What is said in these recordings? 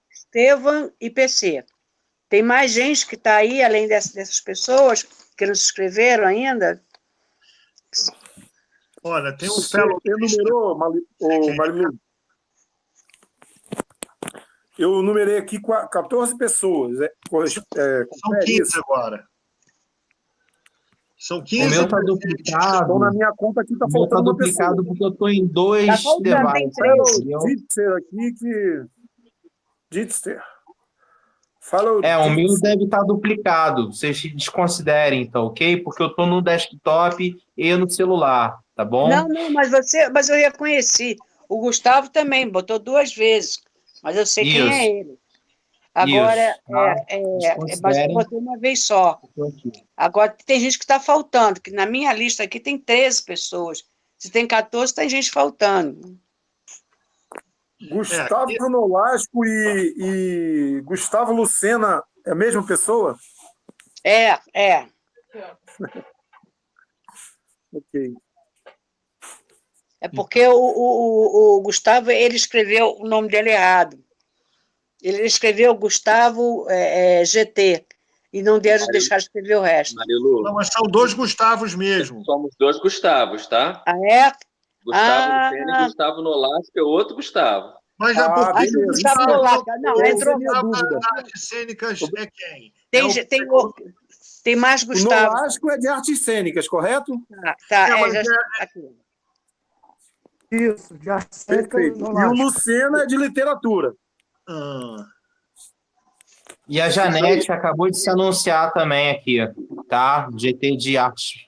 Estevam e PC. Tem mais gente que está aí, além dessas pessoas que não se inscreveram ainda? Olha, tem um Você fellow... enumerou, Marilu? Eu numerei aqui 14 pessoas. São 15 agora. São 15. O meu está duplicado. Então, na minha conta aqui está O meu está faltando uma pessoa. duplicado porque eu estou em 2 Tá faltando, tem devices. três. Entendeu? Ditzer aqui que... Ditzer. Fala O meu deve estar duplicado. Vocês desconsiderem, então, ok? Porque eu estou no desktop e no celular, tá bom? Não, mas eu reconheci. O Gustavo também botou 2 vezes, mas eu sei quem é ele. Agora, mas eu botei uma vez só. Agora, tem gente que está faltando, que na minha lista aqui tem 13 pessoas. Se tem 14, tem gente faltando. Gustavo Nolasco e Gustavo Lucena é a mesma pessoa? É. Ok. É porque o Gustavo, ele escreveu o nome dele errado. Ele escreveu Gustavo GT, e não deixaram de escrever o resto. Marilu, Não, mas são 2 Gustavos mesmo. somos 2 Gustavos, tá? Ah, é? Gustavo Lucena e Gustavo Nolasco é outro Gustavo. Mas já por beleza. o Gustavo Nolasco. Não, entrou. Artes cênicas é quem? Tem mais O Gustavo. Nolasco é de artes cênicas, correto? Tá, mas já está aqui. Isso, de artes cênicas. Perfeito. E o Lucena é de literatura. E a Janete acabou de se anunciar também aqui, tá? GT de artes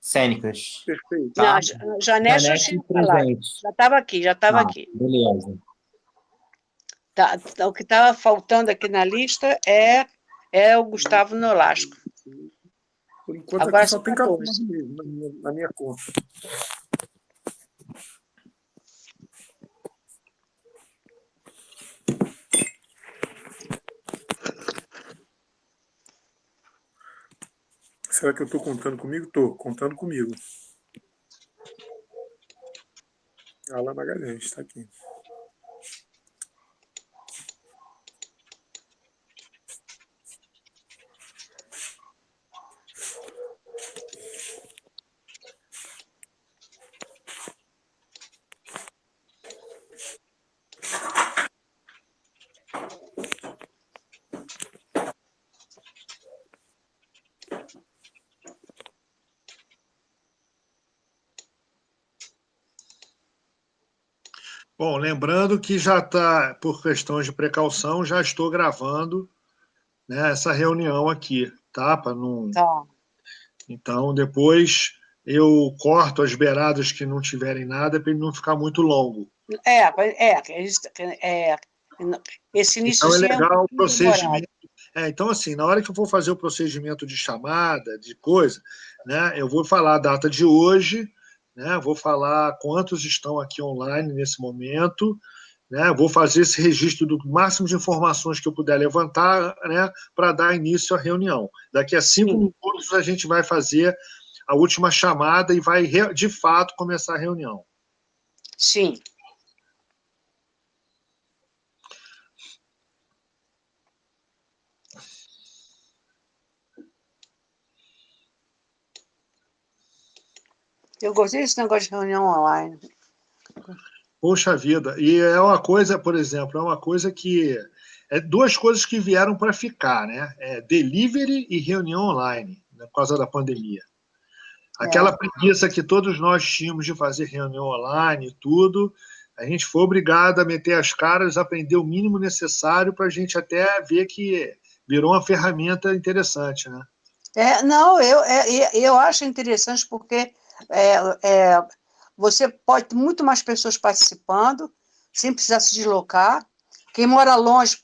cênicas. Perfeito. Tá? Não, Janete eu tinha falado. presente. Já estava aqui. Beleza. Tá, o que estava faltando aqui na lista é o Gustavo Nolasco. Por enquanto, Agora aqui só tem 14. 14 mesmo na minha conta. Será que eu estou contando comigo? Estou contando comigo. Alan Magalhães está aqui. Bom, lembrando que já está, por questões de precaução, já estou gravando, né, essa reunião aqui, tá? Para não... Tá. Então, depois eu corto as beiradas que não tiverem nada para ele não ficar muito longo. Esse início Então é legal o procedimento. Então, assim, na hora que eu for fazer o procedimento de chamada, de coisa, né, eu vou falar a data de hoje, né, vou falar quantos estão aqui online nesse momento, né, vou fazer esse registro do máximo de informações que eu puder levantar, né, para dar início à reunião. Daqui a 5 minutos a gente vai fazer a última chamada e vai, de fato, começar a reunião. Sim. Eu gostei desse negócio de reunião online. Poxa vida. E é uma coisa, por exemplo, é uma coisa que... É 2 coisas que vieram para ficar, né? Delivery e reunião online, né, por causa da pandemia. Aquela preguiça que todos nós tínhamos de fazer reunião online e tudo, a gente foi obrigado a meter as caras, aprender o mínimo necessário para a gente até ver que virou uma ferramenta interessante, né? Eu acho interessante porque você pode ter muito mais pessoas participando, sem precisar se deslocar. Quem mora longe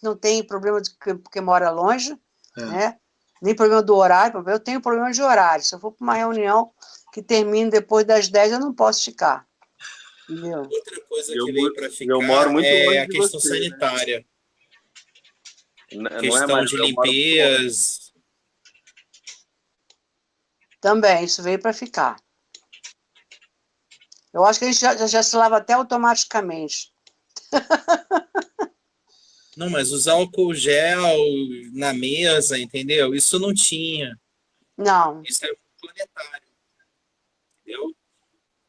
não tem problema porque mora longe, né? Nem problema do horário. Eu tenho problema de horário. Se eu for para uma reunião que termine depois das 10, eu não posso ficar. Entendeu? Outra coisa que veio para ficar muito é a longe de questão você, sanitária. Né? Questão de limpezas. Também, isso veio para ficar. Eu acho que a gente já se lava até automaticamente. Não, mas usar álcool gel na mesa, entendeu? Isso não tinha. Não. Isso é planetário, entendeu?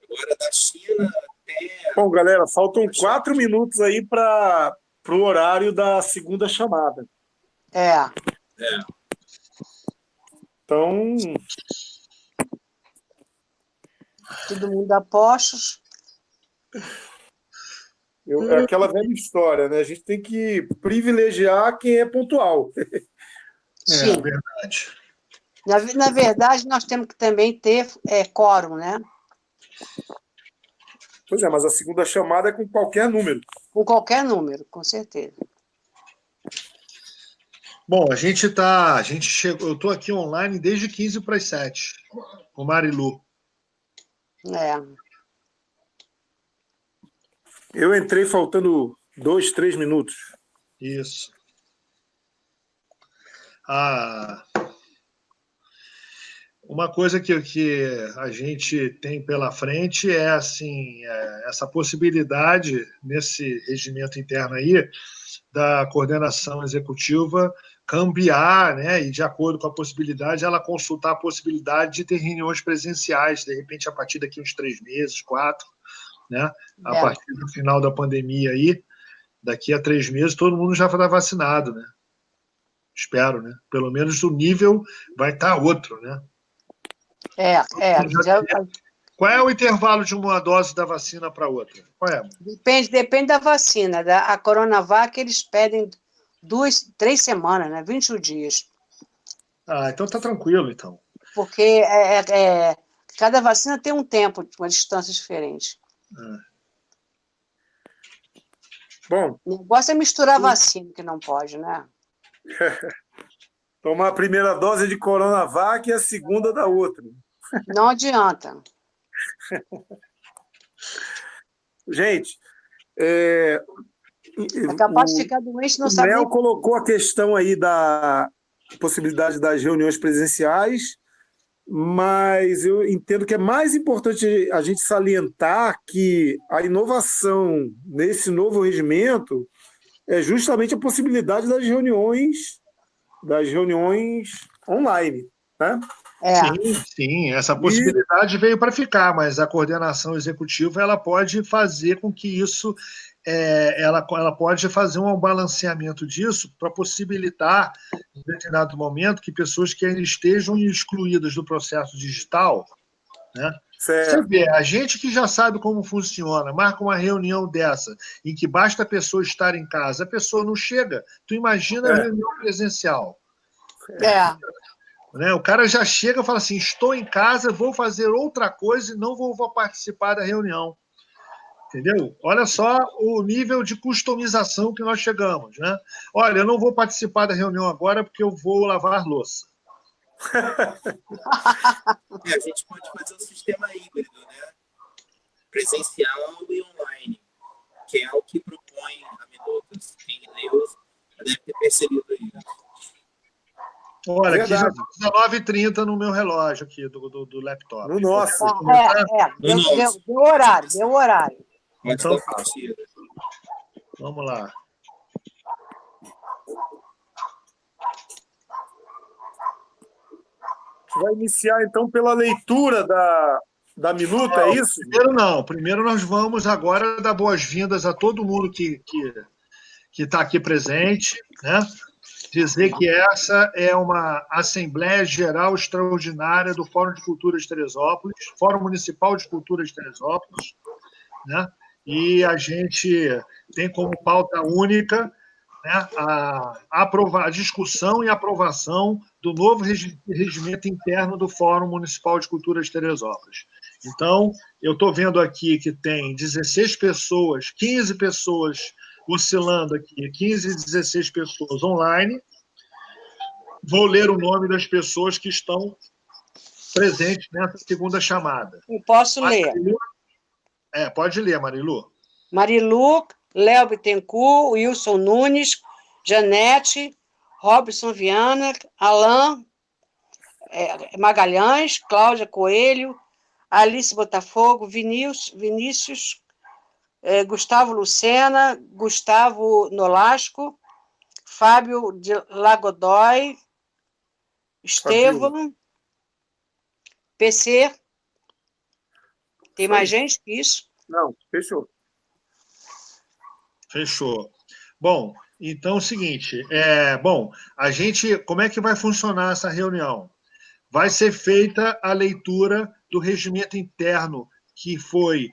Agora da China até... Bom, galera, faltam 4 minutos aí para o horário da segunda chamada. É. Então, Todo mundo a postos. é aquela velha história, né? A gente tem que privilegiar quem é pontual. Sim. Verdade. Na verdade, nós temos que também ter quórum, né? Pois é, mas a segunda chamada é com qualquer número. Com qualquer número, com certeza. Bom, a gente chegou, eu estou aqui online desde 15 para as 7, com Marilu. Eu entrei faltando 2, 3 minutos. Isso. Uma coisa que a gente tem pela frente é assim, essa possibilidade nesse regimento interno aí da coordenação executiva cambiar, né, e de acordo com a possibilidade, ela consultar a possibilidade de ter reuniões presenciais, de repente a partir daqui uns 3 meses, 4, né, a partir do final da pandemia aí, daqui a 3 meses todo mundo já está vacinado, né? Espero, né? Pelo menos o nível vai estar outro, né? Qual é o intervalo de uma dose da vacina para outra? Qual é? Depende da vacina. A Coronavac, eles pedem 2, 3 semanas, né? 21 dias. Então tá tranquilo, então. Porque cada vacina tem um tempo, uma distância diferente. Bom, o negócio é misturar vacina, que não pode, né? Tomar a primeira dose de Coronavac e a segunda da outra. Não adianta. Gente, é capaz de ficar doente, não sabe. O Mel colocou a questão aí da possibilidade das reuniões presenciais, mas eu entendo que é mais importante a gente salientar que a inovação nesse novo regimento é justamente a possibilidade das reuniões online, né? Sim, essa possibilidade veio para ficar, mas a coordenação executiva ela pode fazer com que isso, ela pode fazer um balanceamento disso para possibilitar, em determinado momento, que pessoas que ainda estejam excluídas do processo digital, né? Você vê, a gente que já sabe como funciona, marca uma reunião dessa, em que basta a pessoa estar em casa, a pessoa não chega, tu imagina a reunião presencial. Né? O cara já chega e fala assim, estou em casa, vou fazer outra coisa e não vou participar da reunião. Entendeu? Olha só o nível de customização que nós chegamos. Né? Olha, eu não vou participar da reunião agora porque eu vou lavar louça. A gente pode fazer um sistema híbrido, né? Presencial e online, que é o que propõe a Minutos. Quem leu deve ter percebido isso. Olha, aqui já está 19h30 no meu relógio aqui do laptop. No nosso. Deu horário. Então, vamos lá. Vai iniciar, então, pela leitura da minuta, é isso? Primeiro não. Primeiro nós vamos agora dar boas-vindas a todo mundo que está aqui presente, né? Dizer que essa é uma Assembleia Geral Extraordinária do Fórum de Cultura de Teresópolis, Fórum Municipal de Cultura de Teresópolis, né? E a gente tem como pauta única, né, a discussão e aprovação do novo regimento interno do Fórum Municipal de Cultura de Teresópolis. Então, eu estou vendo aqui que tem 16 pessoas, 15 pessoas oscilando aqui, 15 e 16 pessoas online. Vou ler o nome das pessoas que estão presentes nessa segunda chamada. Eu posso ler. Pode ler, Marilu. Marilu, Léo Bittencourt, Wilson Nunes, Janete, Robson Viana, Alain Magalhães, Cláudia Coelho, Alice Botafogo, Vinícius, Gustavo Lucena, Gustavo Nolasco, Fábio de Lagodoy, Estevam, PC. Tem mais gente que isso? Não, fechou. Fechou. Bom, então é o seguinte, a gente, como é que vai funcionar essa reunião? Vai ser feita a leitura do regimento interno, que foi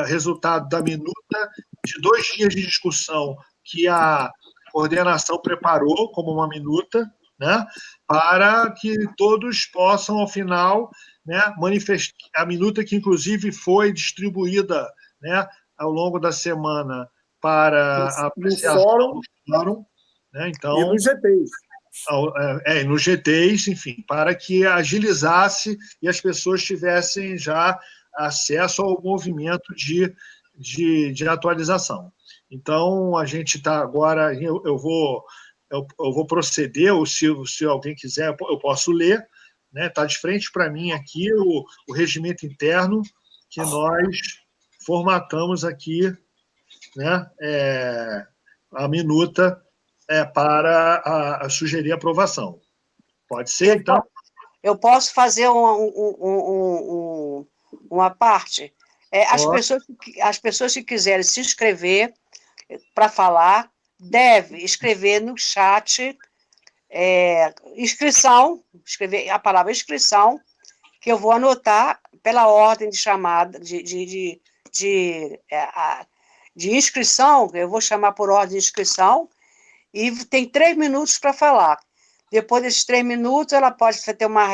resultado da minuta de 2 dias de discussão que a coordenação preparou como uma minuta, né, para que todos possam, ao final, né, manifestar a minuta que, inclusive, foi distribuída, né, ao longo da semana para a apreciação do fórum, né, então, e nos GTs. Nos GTs, enfim, para que agilizasse e as pessoas tivessem já acesso ao movimento de atualização. Então, a gente está agora, eu vou proceder, ou se alguém quiser, eu posso ler, né? Está de frente para mim aqui o regimento interno que nós formatamos aqui, né? A minuta para sugerir aprovação. Pode ser, então? Eu posso fazer uma parte? As pessoas que quiserem se inscrever para falar, devem escrever no chat inscrição, escrever a palavra inscrição, que eu vou anotar pela ordem de chamada, de inscrição, eu vou chamar por ordem de inscrição, e tem 3 minutos para falar. Depois desses 3 minutos, ela pode ter uma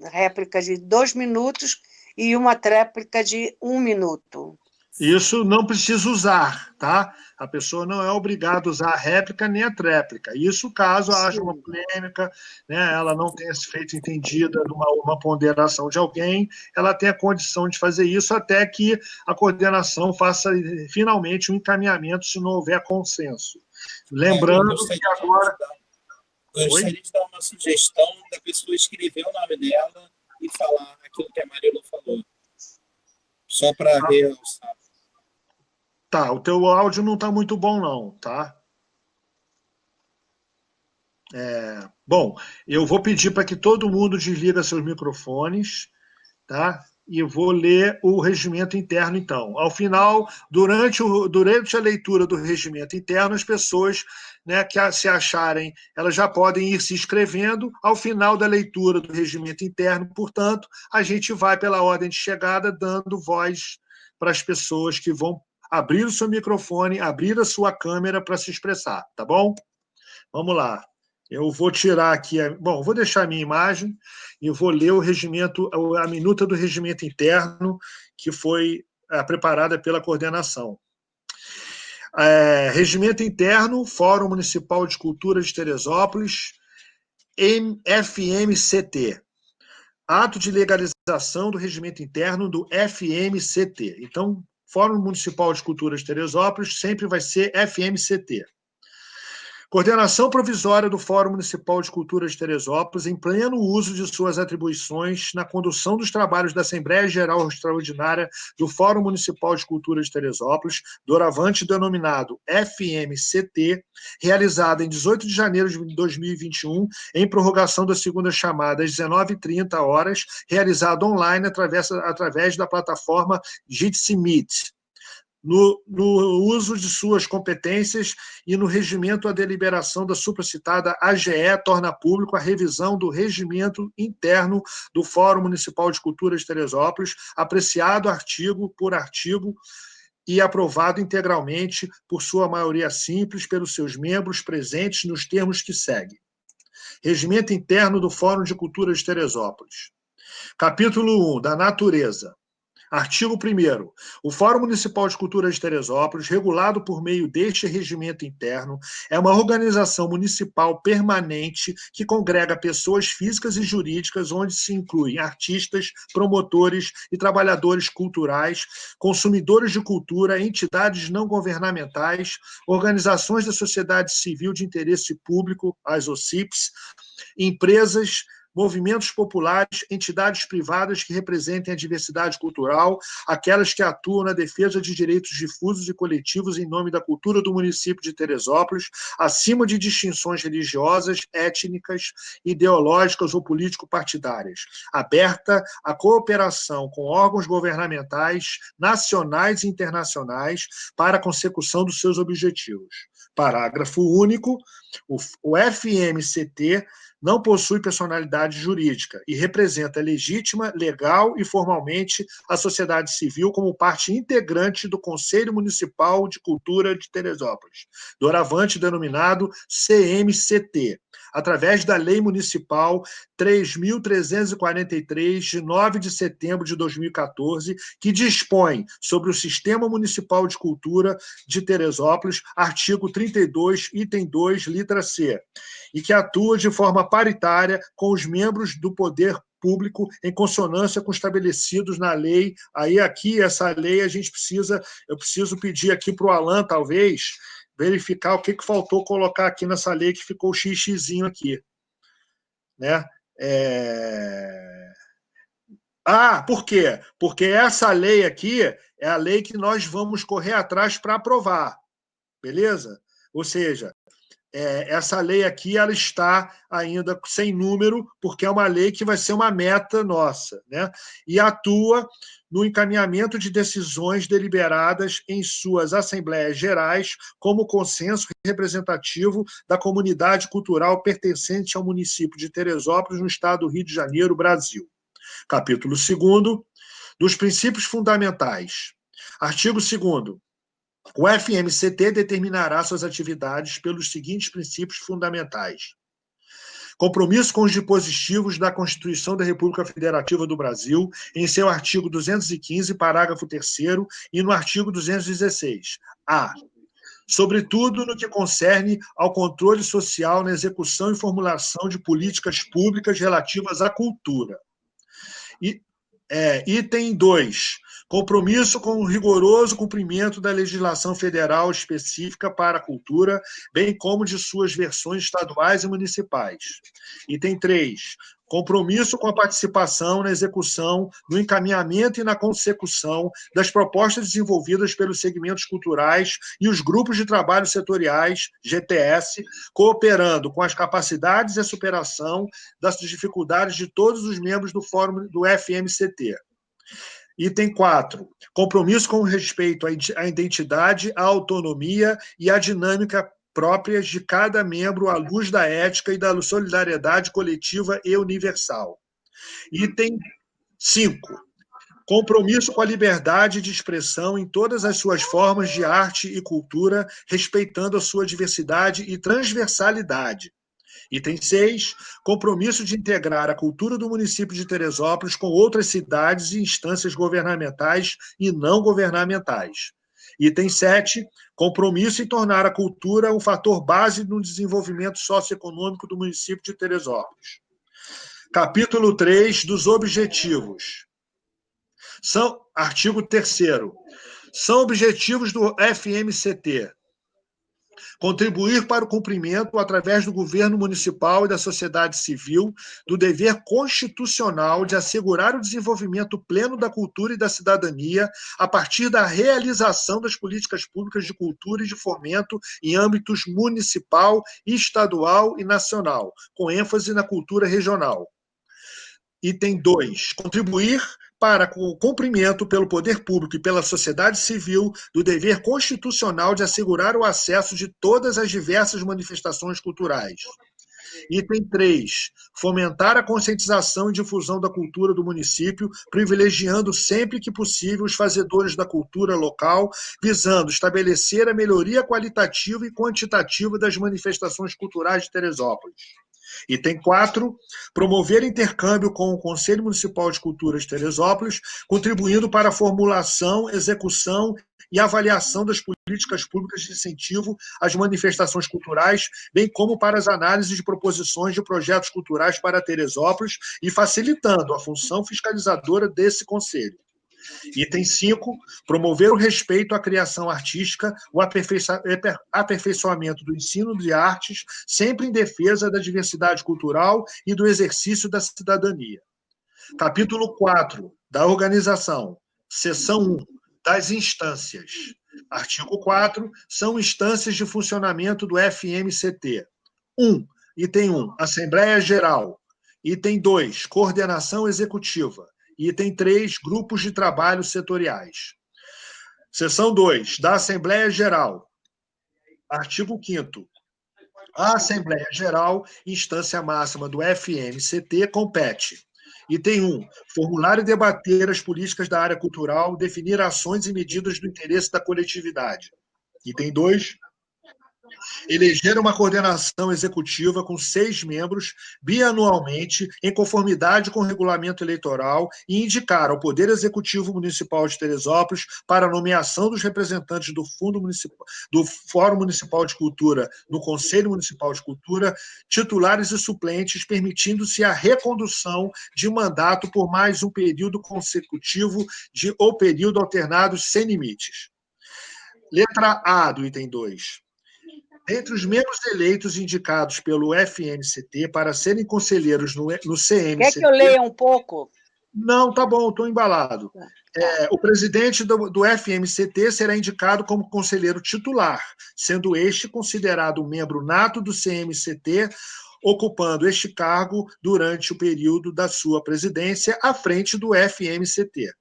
réplica de 2 minutos e uma réplica de 1 minuto. Isso não precisa usar, tá? A pessoa não é obrigada a usar a réplica nem a tréplica. Isso caso haja uma polêmica, né, ela não tenha se feito entendida de uma ponderação de alguém, ela tem a condição de fazer isso até que a coordenação faça finalmente um encaminhamento, se não houver consenso. Lembrando que agora... Eu gostaria de dar uma sugestão da pessoa escrever o nome dela e falar aquilo que a Marilu falou. Só para realçar. Tá, o teu áudio não está muito bom, não, tá? Bom, eu vou pedir para que todo mundo desliga seus microfones, tá? E eu vou ler o regimento interno, então. Ao final, durante a leitura do regimento interno, as pessoas, né, que se acharem, elas já podem ir se inscrevendo. Ao final da leitura do regimento interno, portanto, a gente vai pela ordem de chegada, dando voz para as pessoas que vão abrir o seu microfone, abrir a sua câmera para se expressar, tá bom? Vamos lá. Eu vou tirar aqui... vou deixar a minha imagem e vou ler o regimento, a minuta do regimento interno que foi preparada pela coordenação. Regimento interno, Fórum Municipal de Cultura de Teresópolis, FMCT. Ato de legalização do regimento interno do FMCT. Então, Fórum Municipal de Cultura de Teresópolis sempre vai ser FMCT. Coordenação provisória do Fórum Municipal de Cultura de Teresópolis em pleno uso de suas atribuições na condução dos trabalhos da Assembleia Geral Extraordinária do Fórum Municipal de Cultura de Teresópolis, doravante denominado FMCT, realizada em 18 de janeiro de 2021, em prorrogação da segunda chamada às 19h30, realizada online através da plataforma Jitsi Meet. No uso de suas competências e no regimento, a deliberação da supracitada AGE torna público a revisão do regimento interno do Fórum Municipal de Cultura de Teresópolis, apreciado artigo por artigo e aprovado integralmente por sua maioria simples pelos seus membros presentes nos termos que seguem. Regimento interno do Fórum de Cultura de Teresópolis. Capítulo 1, da natureza. Artigo 1º. O Fórum Municipal de Cultura de Teresópolis, regulado por meio deste regimento interno, é uma organização municipal permanente que congrega pessoas físicas e jurídicas, onde se incluem artistas, promotores e trabalhadores culturais, consumidores de cultura, entidades não governamentais, organizações da sociedade civil de interesse público, as OCIPs, empresas movimentos populares, entidades privadas que representem a diversidade cultural, aquelas que atuam na defesa de direitos difusos e coletivos em nome da cultura do município de Teresópolis, acima de distinções religiosas, étnicas, ideológicas ou político-partidárias, aberta à cooperação com órgãos governamentais, nacionais e internacionais, para a consecução dos seus objetivos. Parágrafo único. O FMCT não possui personalidade jurídica e representa legítima, legal e formalmente a sociedade civil como parte integrante do Conselho Municipal de Cultura de Teresópolis, doravante denominado CMCT, através da Lei Municipal 3.343, de 9 de setembro de 2014, que dispõe sobre o Sistema Municipal de Cultura de Teresópolis, artigo 32, item 2, letra C, e que atua de forma paritária com os membros do poder público em consonância com estabelecidos na lei. Aí, aqui, essa lei, eu preciso pedir aqui para o Alan, talvez, verificar o que faltou colocar aqui nessa lei, que ficou o xizinho aqui. Né? Por quê? Porque essa lei aqui é a lei que nós vamos correr atrás para aprovar. Beleza? Ou seja, essa lei aqui ela está ainda sem número, porque é uma lei que vai ser uma meta nossa, né? E atua no encaminhamento de decisões deliberadas em suas assembleias gerais como consenso representativo da comunidade cultural pertencente ao município de Teresópolis, no estado do Rio de Janeiro, Brasil. Capítulo 2º, dos princípios fundamentais. Artigo 2º. O FMCT determinará suas atividades pelos seguintes princípios fundamentais: compromisso com os dispositivos da Constituição da República Federativa do Brasil, em seu artigo 215, parágrafo 3º, e no artigo 216. A. Sobretudo no que concerne ao controle social na execução e formulação de políticas públicas relativas à cultura. Item 2. Compromisso com o rigoroso cumprimento da legislação federal específica para a cultura, bem como de suas versões estaduais e municipais. Item 3. Compromisso com a participação na execução, no encaminhamento e na consecução das propostas desenvolvidas pelos segmentos culturais e os grupos de trabalho setoriais, GTS, cooperando com as capacidades e a superação das dificuldades de todos os membros do Fórum do FMCT. Item 4. Compromisso com respeito à identidade, à autonomia e à dinâmica próprias de cada membro à luz da ética e da solidariedade coletiva e universal. Item 5. Compromisso com a liberdade de expressão em todas as suas formas de arte e cultura, respeitando a sua diversidade e transversalidade. Item 6. Compromisso de integrar a cultura do município de Teresópolis com outras cidades e instâncias governamentais e não governamentais. Item 7. Compromisso em tornar a cultura um fator base no desenvolvimento socioeconômico do município de Teresópolis. Capítulo 3, dos objetivos. Artigo 3º. São objetivos do FMCT: contribuir para o cumprimento, através do governo municipal e da sociedade civil, do dever constitucional de assegurar o desenvolvimento pleno da cultura e da cidadania a partir da realização das políticas públicas de cultura e de fomento em âmbitos municipal, estadual e nacional, com ênfase na cultura regional. Item 2. Contribuir para o cumprimento pelo poder público e pela sociedade civil do dever constitucional de assegurar o acesso de todas as diversas manifestações culturais. Item 3. Fomentar a conscientização e difusão da cultura do município, privilegiando sempre que possível os fazedores da cultura local, visando estabelecer a melhoria qualitativa e quantitativa das manifestações culturais de Teresópolis. Item 4. Promover intercâmbio com o Conselho Municipal de Cultura de Teresópolis, contribuindo para a formulação, execução e avaliação das políticas públicas de incentivo às manifestações culturais, bem como para as análises de proposições de projetos culturais para Teresópolis e facilitando a função fiscalizadora desse Conselho. Item 5, promover o respeito à criação artística, o aperfeiçoamento do ensino de artes, sempre em defesa da diversidade cultural e do exercício da cidadania. Capítulo 4, da organização. Seção 1, das instâncias. Artigo 4, são instâncias de funcionamento do FMCT. 1. Item 1, Assembleia Geral. Item 2, Coordenação Executiva. Item 3, Grupos de Trabalho Setoriais. Seção 2, da Assembleia Geral. Artigo 5º. A Assembleia Geral, instância máxima do FMCT, compete. Item 1, formular e debater as políticas da área cultural, definir ações e medidas do interesse da coletividade. Item 2, eleger uma coordenação executiva com 6 membros bianualmente, em conformidade com o regulamento eleitoral, e indicar ao Poder Executivo Municipal de Teresópolis para a nomeação dos representantes do Fórum Municipal de Cultura no Conselho Municipal de Cultura, titulares e suplentes, permitindo-se a recondução de mandato por mais um período consecutivo ou período alternado sem limites. Letra A do item 2. Entre os membros eleitos indicados pelo FMCT para serem conselheiros no CMCT... Quer que eu leia um pouco? Não, tá bom, estou embalado. O presidente do FMCT será indicado como conselheiro titular, sendo este considerado membro nato do CMCT, ocupando este cargo durante o período da sua presidência à frente do FMCT.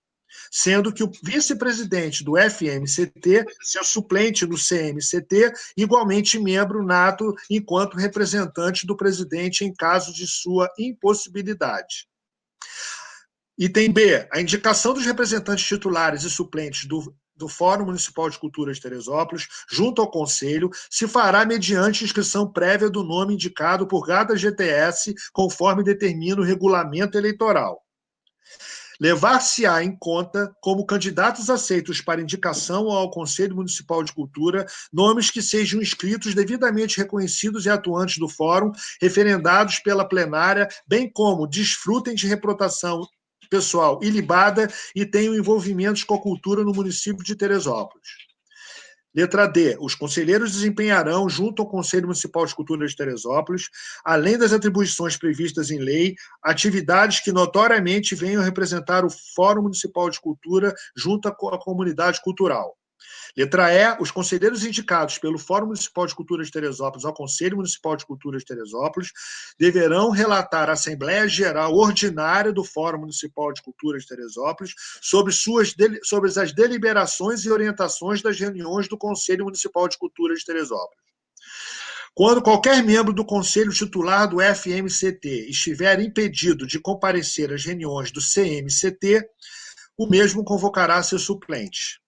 Sendo que o vice-presidente do FMCT, seu suplente no CMCT, igualmente membro nato enquanto representante do presidente em caso de sua impossibilidade. Item B, a indicação dos representantes titulares e suplentes do Fórum Municipal de Cultura de Teresópolis, junto ao Conselho, se fará mediante inscrição prévia do nome indicado por cada GTS, conforme determina o regulamento eleitoral. Levar-se-á em conta, como candidatos aceitos para indicação ao Conselho Municipal de Cultura, nomes que sejam inscritos devidamente reconhecidos e atuantes do Fórum, referendados pela plenária, bem como desfrutem de reputação pessoal ilibada e tenham envolvimentos com a cultura no município de Teresópolis. Letra D. Os conselheiros desempenharão, junto ao Conselho Municipal de Cultura de Teresópolis, além das atribuições previstas em lei, atividades que notoriamente venham representar o Fórum Municipal de Cultura junto à comunidade cultural. Letra E. Os conselheiros indicados pelo Fórum Municipal de Cultura de Teresópolis ao Conselho Municipal de Cultura de Teresópolis deverão relatar à Assembleia Geral Ordinária do Fórum Municipal de Cultura de Teresópolis sobre as deliberações e orientações das reuniões do Conselho Municipal de Cultura de Teresópolis. Quando qualquer membro do Conselho titular do FMCT estiver impedido de comparecer às reuniões do CMCT, o mesmo convocará seu suplente.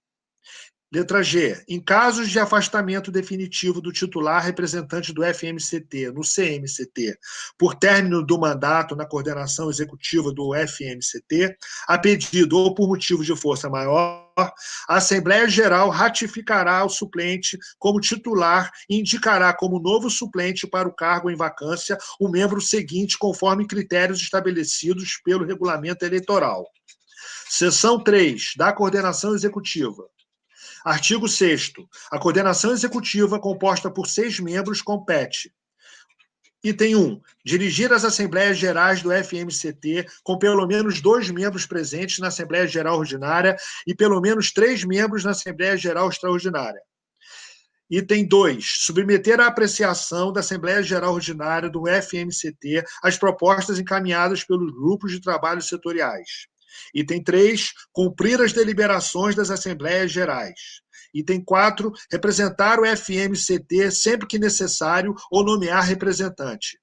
Letra G. Em casos de afastamento definitivo do titular representante do FMCT no CMCT por término do mandato na coordenação executiva do FMCT, a pedido ou por motivo de força maior, a Assembleia Geral ratificará o suplente como titular e indicará como novo suplente para o cargo em vacância o membro seguinte conforme critérios estabelecidos pelo regulamento eleitoral. Seção 3. Da coordenação executiva. Artigo 6º. A coordenação executiva, composta por 6 membros, compete. Item 1. Dirigir as Assembleias Gerais do FMCT com pelo menos 2 membros presentes na Assembleia Geral Ordinária e pelo menos 3 membros na Assembleia Geral Extraordinária. Item 2. Submeter à apreciação da Assembleia Geral Ordinária do FMCT as propostas encaminhadas pelos grupos de trabalho setoriais. Item 3, cumprir as deliberações das Assembleias Gerais. Item 4, representar o FMCT sempre que necessário ou nomear representante.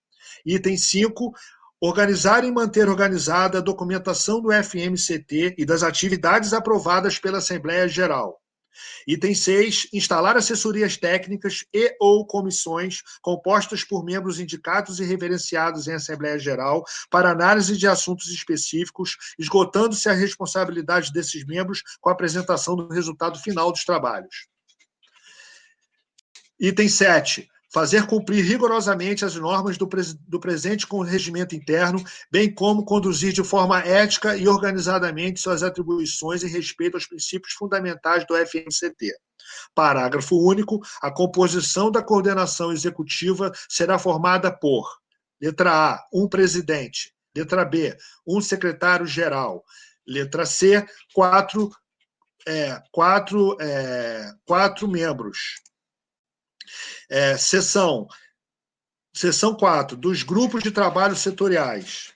Item 5, organizar e manter organizada a documentação do FMCT e das atividades aprovadas pela Assembleia Geral. Item 6, instalar assessorias técnicas e ou comissões compostas por membros indicados e reverenciados em Assembleia Geral para análise de assuntos específicos, esgotando-se a responsabilidade desses membros com a apresentação do resultado final dos trabalhos. Item 7, fazer cumprir rigorosamente as normas do presente regimento interno, bem como conduzir de forma ética e organizadamente suas atribuições em respeito aos princípios fundamentais do FMCT. Parágrafo único. A composição da coordenação executiva será formada por: letra A, um presidente; letra B, um secretário-geral; letra C, quatro membros. Seção 4, dos grupos de trabalho setoriais.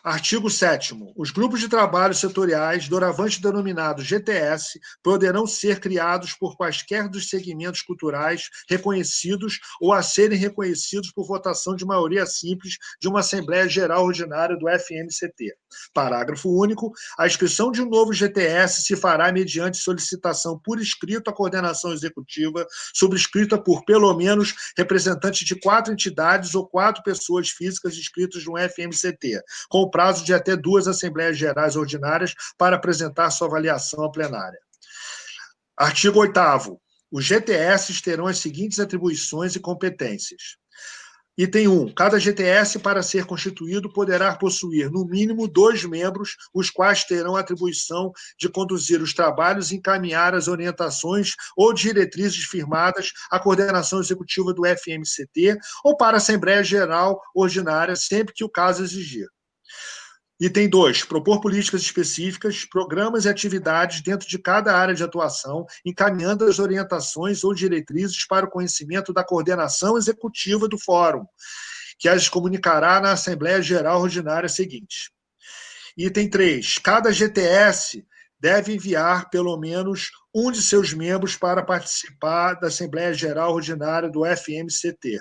Artigo 7º. Os grupos de trabalho setoriais, doravante denominados GTS, poderão ser criados por quaisquer dos segmentos culturais reconhecidos ou a serem reconhecidos por votação de maioria simples de uma Assembleia Geral Ordinária do FMCT. Parágrafo único. A inscrição de um novo GTS se fará mediante solicitação por escrito à coordenação executiva, subscrita por, pelo menos, representantes de 4 entidades ou 4 pessoas físicas inscritas no FMCT, com prazo de até 2 Assembleias Gerais Ordinárias para apresentar sua avaliação à plenária. Artigo 8º. Os GTS terão as seguintes atribuições e competências. Item 1. Cada GTS, para ser constituído, poderá possuir, no mínimo, 2 membros, os quais terão a atribuição de conduzir os trabalhos e encaminhar as orientações ou diretrizes firmadas à coordenação executiva do FMCT ou para a Assembleia Geral Ordinária, sempre que o caso exigir. Item 2. Propor políticas específicas, programas e atividades dentro de cada área de atuação, encaminhando as orientações ou diretrizes para o conhecimento da coordenação executiva do Fórum, que as comunicará na Assembleia Geral Ordinária seguinte. Item 3. Cada GTS deve enviar pelo menos um de seus membros para participar da Assembleia Geral Ordinária do FMCT.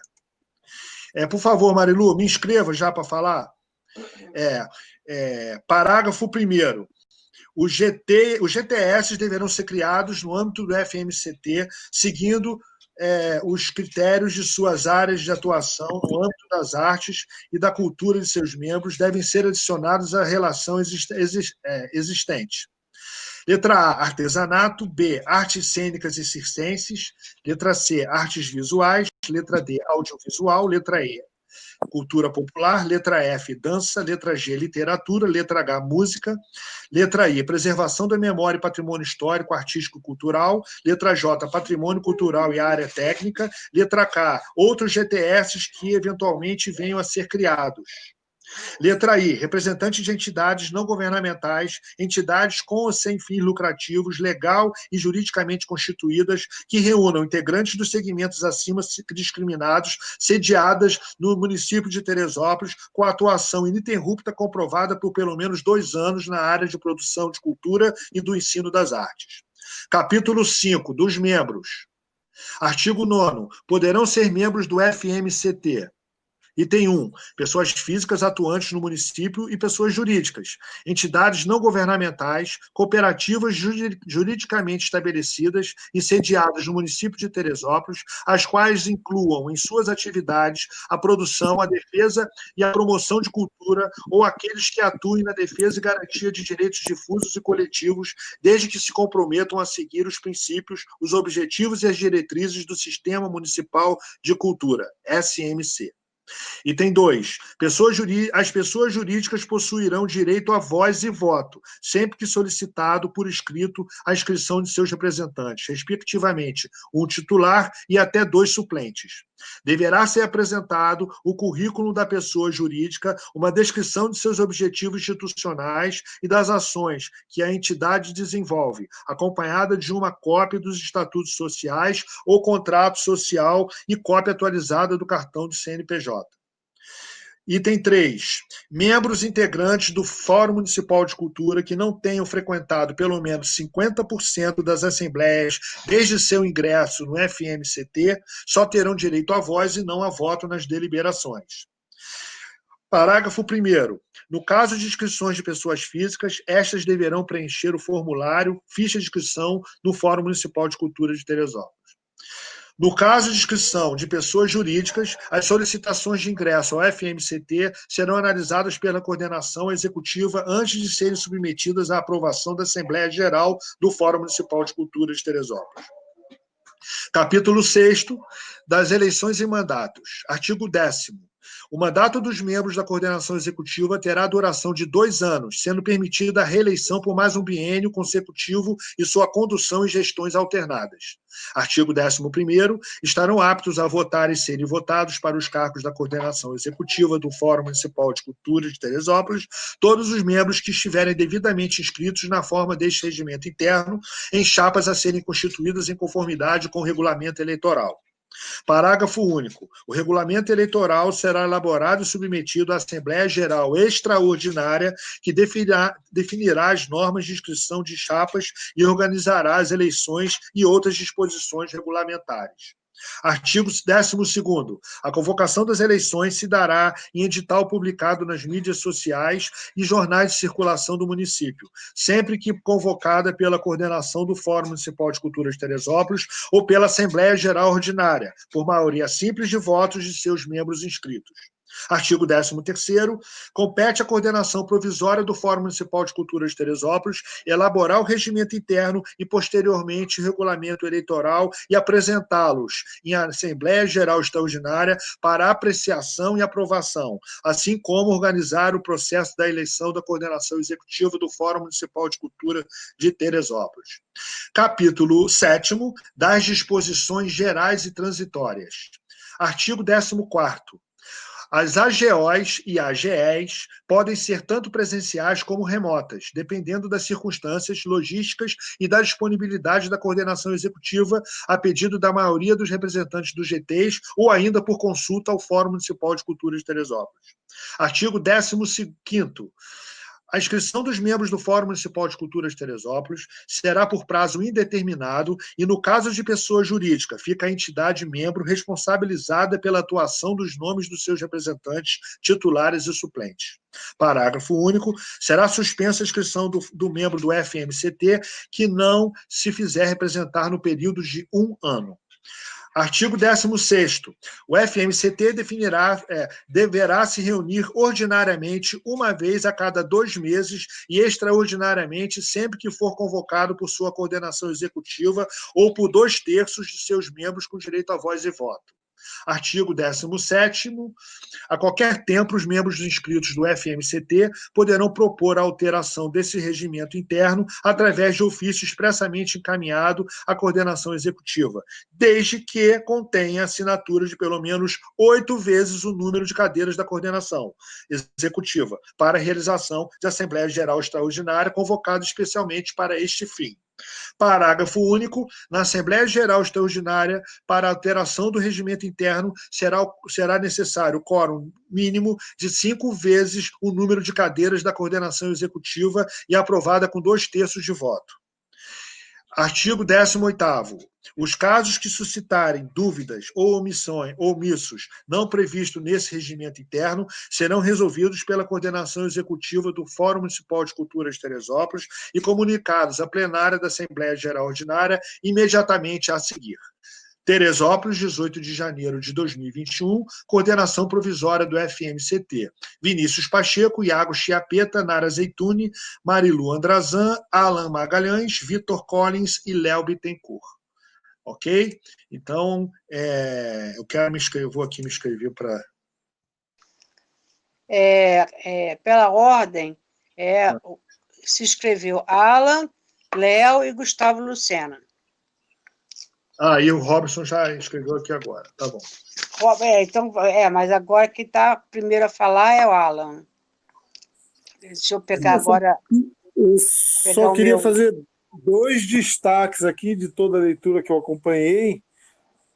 Por favor, Marilu, me inscreva já para falar. Parágrafo 1º. Os GTS deverão ser criados no âmbito do FMCT, seguindo os critérios de suas áreas de atuação no âmbito das artes e da cultura de seus membros, devem ser adicionados à relação existente. Letra A, artesanato. B, artes cênicas e circenses. Letra C, artes visuais. Letra D, audiovisual. Letra E, cultura popular. Letra F, dança. Letra G, literatura. Letra H, música. Letra I, preservação da memória e patrimônio histórico, artístico e cultural. Letra J, patrimônio cultural e área técnica. Letra K, outros GTS que eventualmente venham a ser criados. Letra I, representantes de entidades não governamentais, entidades com ou sem fins lucrativos, legal e juridicamente constituídas, que reúnam integrantes dos segmentos acima discriminados, sediadas no município de Teresópolis, com atuação ininterrupta comprovada por pelo menos 2 anos na área de produção de cultura e do ensino das artes. Capítulo 5, dos membros. Artigo 9º, poderão ser membros do FMCT. Item 1. Pessoas físicas atuantes no município e pessoas jurídicas, entidades não governamentais, cooperativas juridicamente estabelecidas e sediadas no município de Teresópolis, as quais incluam em suas atividades a produção, a defesa e a promoção de cultura, ou aqueles que atuem na defesa e garantia de direitos difusos e coletivos, desde que se comprometam a seguir os princípios, os objetivos e as diretrizes do Sistema Municipal de Cultura, SMC. Item 2. As pessoas jurídicas possuirão direito a voz e voto, sempre que solicitado por escrito a inscrição de seus representantes, respectivamente, um titular e até 2 suplentes. Deverá ser apresentado o currículo da pessoa jurídica, uma descrição de seus objetivos institucionais e das ações que a entidade desenvolve, acompanhada de uma cópia dos estatutos sociais ou contrato social e cópia atualizada do cartão de CNPJ. Item 3. Membros integrantes do Fórum Municipal de Cultura que não tenham frequentado pelo menos 50% das assembleias desde seu ingresso no FMCT só terão direito à voz e não a voto nas deliberações. Parágrafo 1º. No caso de inscrições de pessoas físicas, estas deverão preencher o formulário ficha de inscrição no Fórum Municipal de Cultura de Teresópolis. No caso de inscrição de pessoas jurídicas, as solicitações de ingresso ao FMCT serão analisadas pela coordenação executiva antes de serem submetidas à aprovação da Assembleia Geral do Fórum Municipal de Cultura de Teresópolis. Capítulo 6º das eleições e mandatos. Artigo 10º. O mandato dos membros da coordenação executiva terá duração de 2 anos, sendo permitida a reeleição por mais um biênio consecutivo e sua condução em gestões alternadas. Artigo 11º. Estarão aptos a votar e serem votados para os cargos da coordenação executiva do Fórum Municipal de Cultura de Teresópolis todos os membros que estiverem devidamente inscritos na forma deste regimento interno em chapas a serem constituídas em conformidade com o regulamento eleitoral. Parágrafo único. O regulamento eleitoral será elaborado e submetido à Assembleia Geral Extraordinária, que definirá as normas de inscrição de chapas e organizará as eleições e outras disposições regulamentares. Artigo 12º. A convocação das eleições se dará em edital publicado nas mídias sociais e jornais de circulação do município, sempre que convocada pela coordenação do Fórum Municipal de Cultura de Teresópolis ou pela Assembleia Geral Ordinária, por maioria simples de votos de seus membros inscritos. Artigo 13º. Compete à coordenação provisória do Fórum Municipal de Cultura de Teresópolis elaborar o regimento interno e, posteriormente, o regulamento eleitoral e apresentá-los em Assembleia Geral Extraordinária para apreciação e aprovação, assim como organizar o processo da eleição da coordenação executiva do Fórum Municipal de Cultura de Teresópolis. Capítulo 7º das disposições gerais e transitórias. Artigo 14º. As AGOs e AGEs podem ser tanto presenciais como remotas, dependendo das circunstâncias logísticas e da disponibilidade da coordenação executiva, a pedido da maioria dos representantes dos GTs ou ainda por consulta ao Fórum Municipal de Cultura de Teresópolis. Artigo 15º. A inscrição dos membros do Fórum Municipal de Cultura de Teresópolis será por prazo indeterminado e, no caso de pessoa jurídica, fica a entidade membro responsabilizada pela atuação dos nomes dos seus representantes, titulares e suplentes. Parágrafo único. Será suspensa a inscrição do membro do FMCT que não se fizer representar no período de 1 ano. Artigo 16º. O FMCT deverá se reunir ordinariamente uma vez a cada 2 meses e extraordinariamente sempre que for convocado por sua coordenação executiva ou por 2/3 de seus membros com direito a voz e voto. Artigo 17º. A qualquer tempo, os membros inscritos do FMCT poderão propor a alteração desse regimento interno através de ofício expressamente encaminhado à coordenação executiva, desde que contenha assinatura de pelo menos 8 vezes o número de cadeiras da coordenação executiva, para a realização de Assembleia Geral Extraordinária convocada especialmente para este fim. Parágrafo único. Na Assembleia Geral Extraordinária, para a alteração do regimento interno, será necessário quórum mínimo de 5 vezes o número de cadeiras da coordenação executiva e aprovada com 2/3 de voto. Artigo 18º. Os casos que suscitarem dúvidas ou omissos não previstos nesse regimento interno serão resolvidos pela coordenação executiva do Fórum Municipal de Cultura de Teresópolis e comunicados à plenária da Assembleia Geral Ordinária imediatamente a seguir. Teresópolis, 18 de janeiro de 2021, coordenação provisória do FMCT. Vinícius Pacheco, Iago Chiapeta, Nara Zeituni, Marilu Andrazan, Alan Magalhães, Vitor Collins e Léo Bittencourt. Ok? Então, eu vou aqui me inscrever para... Pela ordem, se inscreveu Alan, Léo e Gustavo Lucena. E o Robson já escreveu aqui agora, tá bom. Mas agora quem está primeiro a falar é o Alan. Deixa eu pegar agora... Eu só queria fazer 2 destaques aqui de toda a leitura que eu acompanhei.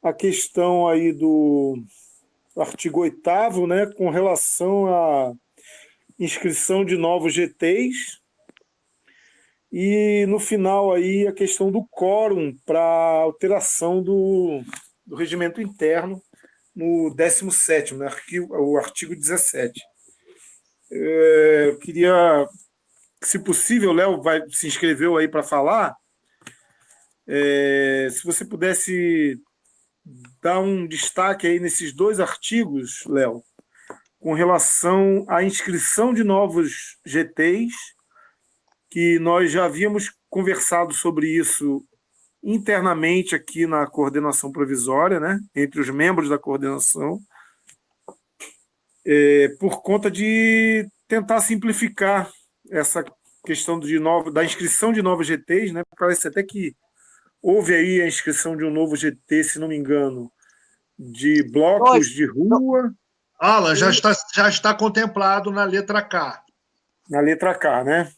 A questão aí do artigo 8º, né, com relação à inscrição de novos GTs. E, no final, aí, a questão do quórum para alteração do regimento interno no 17º, né, o artigo 17. Eu queria, se possível, Léo se inscreveu aí para falar, se você pudesse dar um destaque aí nesses 2 artigos, Léo, com relação à inscrição de novos GTs, que nós já havíamos conversado sobre isso internamente aqui na coordenação provisória, né, entre os membros da coordenação, por conta de tentar simplificar essa questão da inscrição de novos GTs, né? Parece até que houve aí a inscrição de um novo GT, se não me engano, de blocos de rua. Alan, já está contemplado na letra K. Na letra K, né?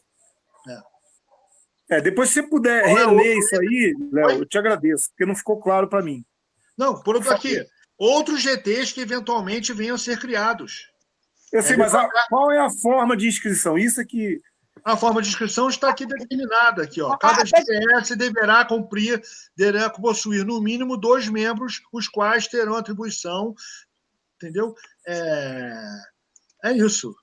Depois, se você puder reler isso aí, Léo, eu te agradeço, porque não ficou claro para mim. Não, por aqui. Outros GTs que eventualmente venham a ser criados. Eu sei, mas qual é a forma de inscrição? Isso aqui. A forma de inscrição está aqui determinada. Aqui, ó. Cada GTS deverá possuir, no mínimo, 2 membros, os quais terão atribuição. Entendeu? É isso.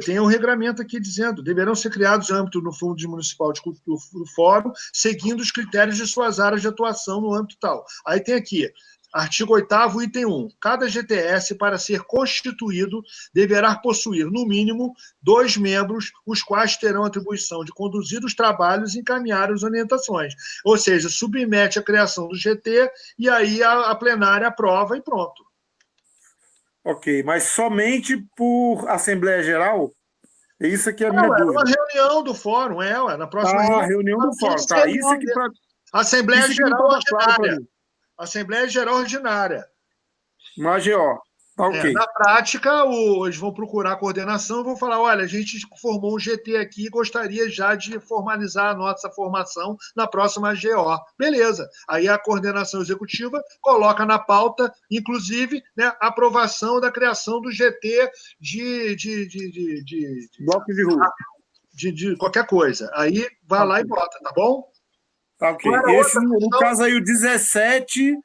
Tem um regramento aqui dizendo: deverão ser criados no âmbito do Fundo Municipal de Cultura do Fórum, seguindo os critérios de suas áreas de atuação no âmbito tal. Aí tem aqui, artigo 8º, item 1. Cada GTS, para ser constituído, deverá possuir, no mínimo, 2 membros, os quais terão atribuição de conduzir os trabalhos e encaminhar as orientações. Ou seja, submete a criação do GT e aí a plenária aprova e pronto. Ok, mas somente por Assembleia Geral? Isso aqui é a minha dúvida. É uma reunião do fórum, na próxima reunião do fórum. Tá, isso aqui para Assembleia Geral Ordinária. Assembleia Geral Ordinária. Uma AGO. Tá, ok. Na prática, eles vão procurar a coordenação e vão falar: olha, a gente formou um GT aqui e gostaria já de formalizar a nossa formação na próxima AGO. Beleza. Aí a coordenação executiva coloca na pauta, inclusive, né, a aprovação da criação do GT de bloco de rua. De qualquer coisa. Aí vai lá e bota, tá bom? Tá, ok. No caso aí, o 17...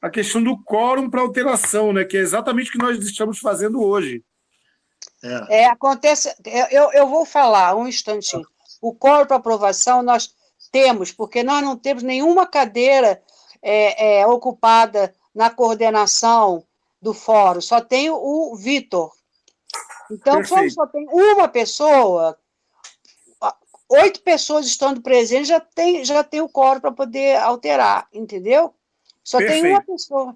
a questão do quórum para alteração, né? Que é exatamente o que nós estamos fazendo hoje. Acontece. Eu vou falar um instantinho. O quórum para aprovação nós temos, porque nós não temos nenhuma cadeira ocupada na coordenação do fórum, só tem o Vitor. Então, Perfeito. como só tem uma pessoa, 8 pessoas estando presentes, já tem o quórum para poder alterar, entendeu? Só Perfeito. tem uma pessoa.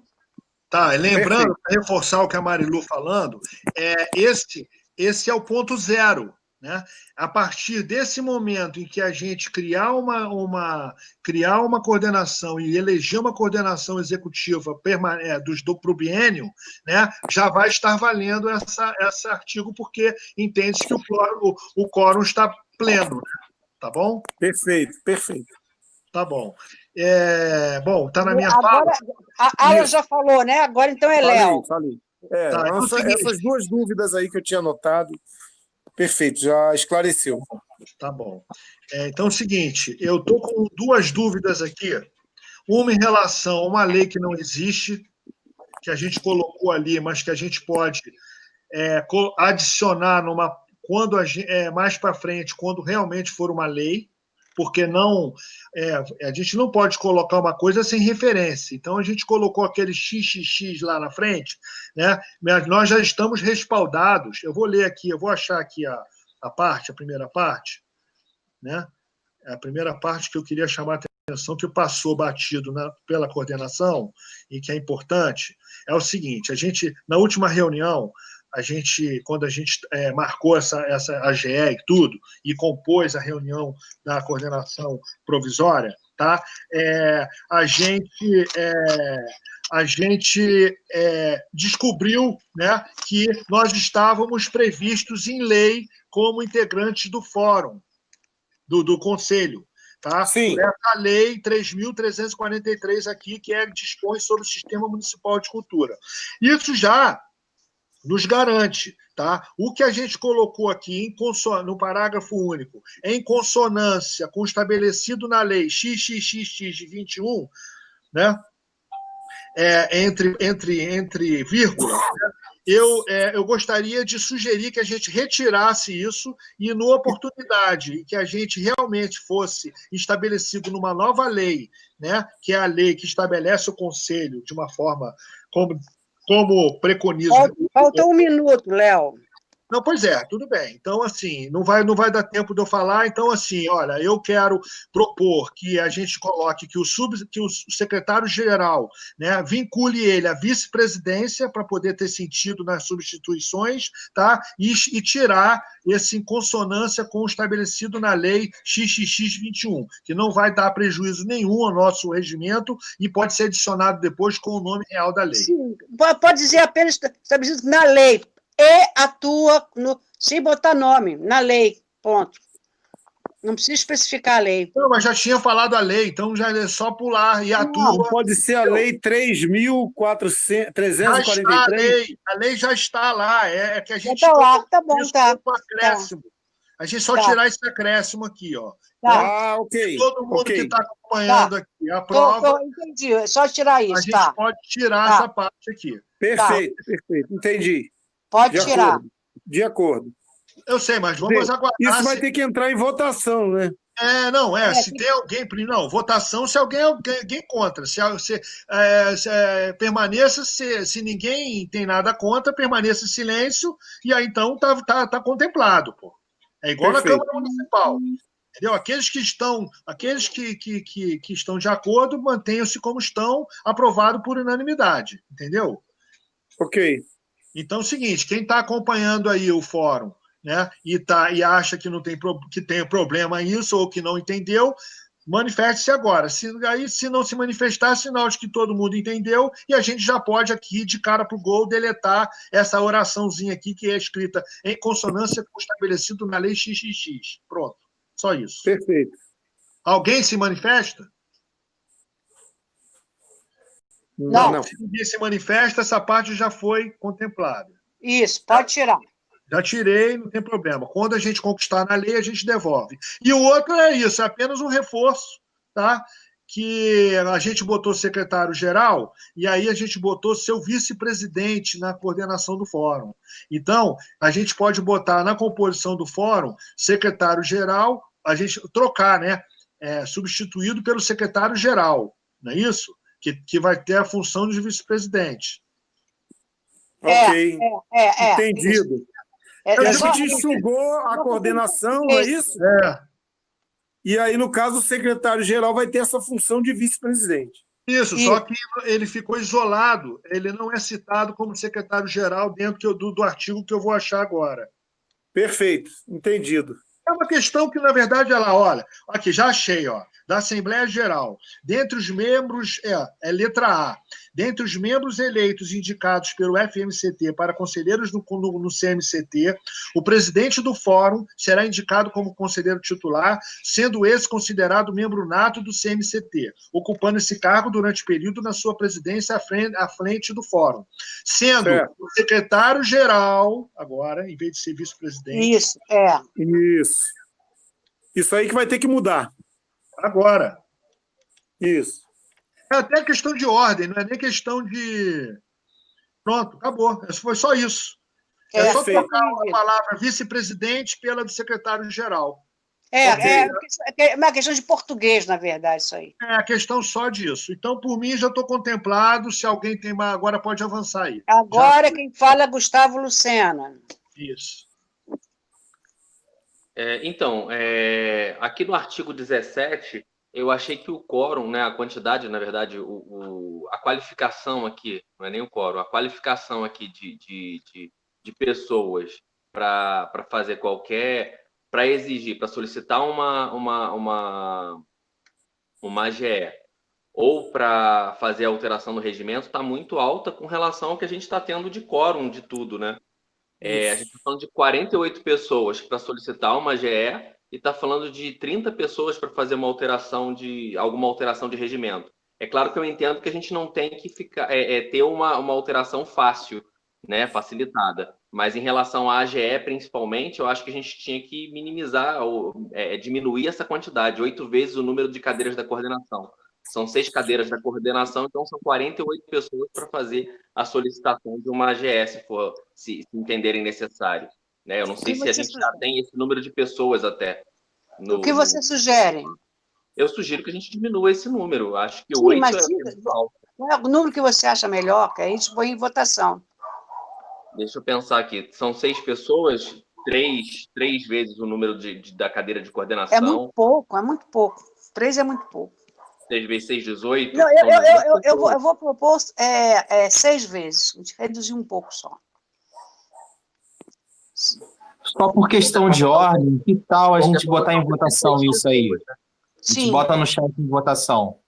Tá, lembrando, para reforçar o que a Marilu falando, esse é o ponto zero. Né? A partir desse momento em que a gente criar uma coordenação e eleger uma coordenação executiva para o biênio, né, já vai estar valendo esse artigo, porque entende que o quórum está pleno. Né? Tá bom? Perfeito. Tá bom. Tá na minha fala. A Alan já falou, né? Agora então é Léo. Falei. Essas 2 dúvidas aí que eu tinha anotado, perfeito, já esclareceu. Tá bom. Então é o seguinte, eu estou com 2 dúvidas aqui. Uma em relação a uma lei que não existe, que a gente colocou ali, mas que a gente pode adicionar mais para frente, quando realmente for uma lei, porque a gente não pode colocar uma coisa sem referência. Então, a gente colocou aquele XXX lá na frente, né? Mas nós já estamos respaldados. Eu vou ler aqui, eu vou achar aqui a primeira parte, né? A primeira parte que eu queria chamar a atenção, que passou batido pela coordenação e que é importante, é o seguinte: na última reunião, quando a gente marcou essa AGE e tudo, e compôs a reunião da coordenação provisória, tá? A gente descobriu, né, que nós estávamos previstos em lei como integrantes do fórum, do conselho. Tá? Sim. Essa lei 3.343 aqui, que dispõe sobre o Sistema Municipal de Cultura. Isso já nos garante, tá? O que a gente colocou aqui no parágrafo único, em consonância com o estabelecido na lei XXXX de 21, né? Entre vírgula, né? Eu gostaria de sugerir que a gente retirasse isso e, numa oportunidade que a gente realmente fosse estabelecido numa nova lei, né? Que é a lei que estabelece o conselho de uma forma como preconiza. Falta 1 minuto, Léo. Não, pois é, tudo bem. Então, assim, não vai dar tempo de eu falar. Então, assim, olha, eu quero propor que a gente coloque que o secretário-geral, né, vincule ele à vice-presidência para poder ter sentido nas substituições, tá? E tirar esse em consonância com o estabelecido na lei XXX 21, que não vai dar prejuízo nenhum ao nosso regimento e pode ser adicionado depois com o nome real da lei. Sim, pode dizer apenas estabelecido na lei. E atua sem botar nome, na lei, ponto. Não precisa especificar a lei. Não, mas já tinha falado a lei, então já é só pular e atua. Não, pode ser a lei 3.343. A lei já está lá, é que a gente... Está lá, tá bom, tá. Acréscimo. A gente só tirar esse acréscimo aqui, ó. Tá. Ok. Todo mundo que está acompanhando aqui a prova... Entendi, é só tirar isso, a gente pode tirar essa parte aqui. Perfeito, perfeito. Entendi. Pode tirar. De acordo. Eu sei, mas vamos aguardar. Isso vai ter que entrar em votação, né? Se tem alguém... Não, votação se alguém contra. Se permaneça, se ninguém tem nada contra, permaneça em silêncio, e aí então tá contemplado, pô. É igual na Câmara Municipal. Entendeu? Aqueles que estão de acordo, mantenham-se como estão, aprovado por unanimidade. Entendeu? Ok. Então é o seguinte, quem está acompanhando aí o fórum, né, e acha que que tem problema isso ou que não entendeu, manifeste-se agora. Se não se manifestar, sinal de que todo mundo entendeu e a gente já pode aqui, de cara para o gol, deletar essa oraçãozinha aqui que é escrita em consonância com o estabelecido na lei XXX. Pronto. Só isso. Perfeito. Alguém se manifesta? Não. Se ninguém se manifesta, essa parte já foi contemplada. Isso, pode tirar. Já tirei, não tem problema. Quando a gente conquistar na lei, a gente devolve. E o outro é isso, é apenas um reforço, tá? Que a gente botou secretário-geral e aí a gente botou seu vice-presidente na coordenação do fórum. Então, a gente pode botar na composição do fórum secretário-geral, a gente trocar, né? Substituído pelo secretário-geral, não é isso? Que vai ter a função de vice-presidente. Ok. Entendido. A gente enxugou a coordenação, não é isso? E aí, no caso, o secretário-geral vai ter essa função de vice-presidente. Isso, só que ele ficou isolado, ele não é citado como secretário-geral dentro do artigo que eu vou achar agora. Perfeito, entendido. É uma questão que, na verdade, olha, aqui, já achei, ó, da Assembleia Geral. Dentre os membros, letra A, dentre os membros eleitos e indicados pelo FMCT para conselheiros no CMCT, o presidente do fórum será indicado como conselheiro titular, sendo esse considerado membro nato do CMCT, ocupando esse cargo durante o período na sua presidência à frente do fórum. Sendo o secretário-geral, agora, em vez de ser vice-presidente... Isso. Isso aí que vai ter que mudar. Agora. Isso. É até questão de ordem, não é nem questão de... Pronto, acabou. Foi só isso. É só trocar a palavra vice-presidente pela do secretário-geral. É uma questão de português, na verdade, isso aí. É a questão só disso. Então, por mim, já estou contemplado. Se alguém tem mais, agora pode avançar aí. Agora quem fala é Gustavo Lucena. Isso. Então, aqui no artigo 17, eu achei que o quórum, né, a quantidade, na verdade, a qualificação aqui, não é nem o quórum, a qualificação aqui de pessoas para fazer para exigir, para solicitar uma AGE ou para fazer a alteração do regimento está muito alta com relação ao que a gente está tendo de quórum de tudo, né? A gente está falando de 48 pessoas para solicitar uma AGE e está falando de 30 pessoas para fazer alguma alteração de regimento. É claro que eu entendo que a gente não tem que ter uma alteração fácil, né, facilitada. Mas em relação à AGE, principalmente, eu acho que a gente tinha que minimizar ou diminuir essa quantidade, 8 vezes o número de cadeiras da coordenação. São 6 cadeiras da coordenação, então são 48 pessoas para fazer a solicitação de uma AGE, se entenderem necessário. Né? Eu não sei se a gente já tem esse número de pessoas até. O que você sugere? Eu sugiro que a gente diminua esse número. Acho que 8 é muito alto. Qual é o número que você acha melhor? Que a gente põe em votação. Deixa eu pensar aqui. São 6 pessoas, três vezes o número da cadeira de coordenação. É muito pouco, é muito pouco. 3 é muito pouco. 6 vezes 6, 18. Não, eu vou propor 6 vezes. A gente reduzir um pouco só. Só por questão de ordem, que tal a gente botar em votação isso aí? A gente Sim. bota no chat em votação.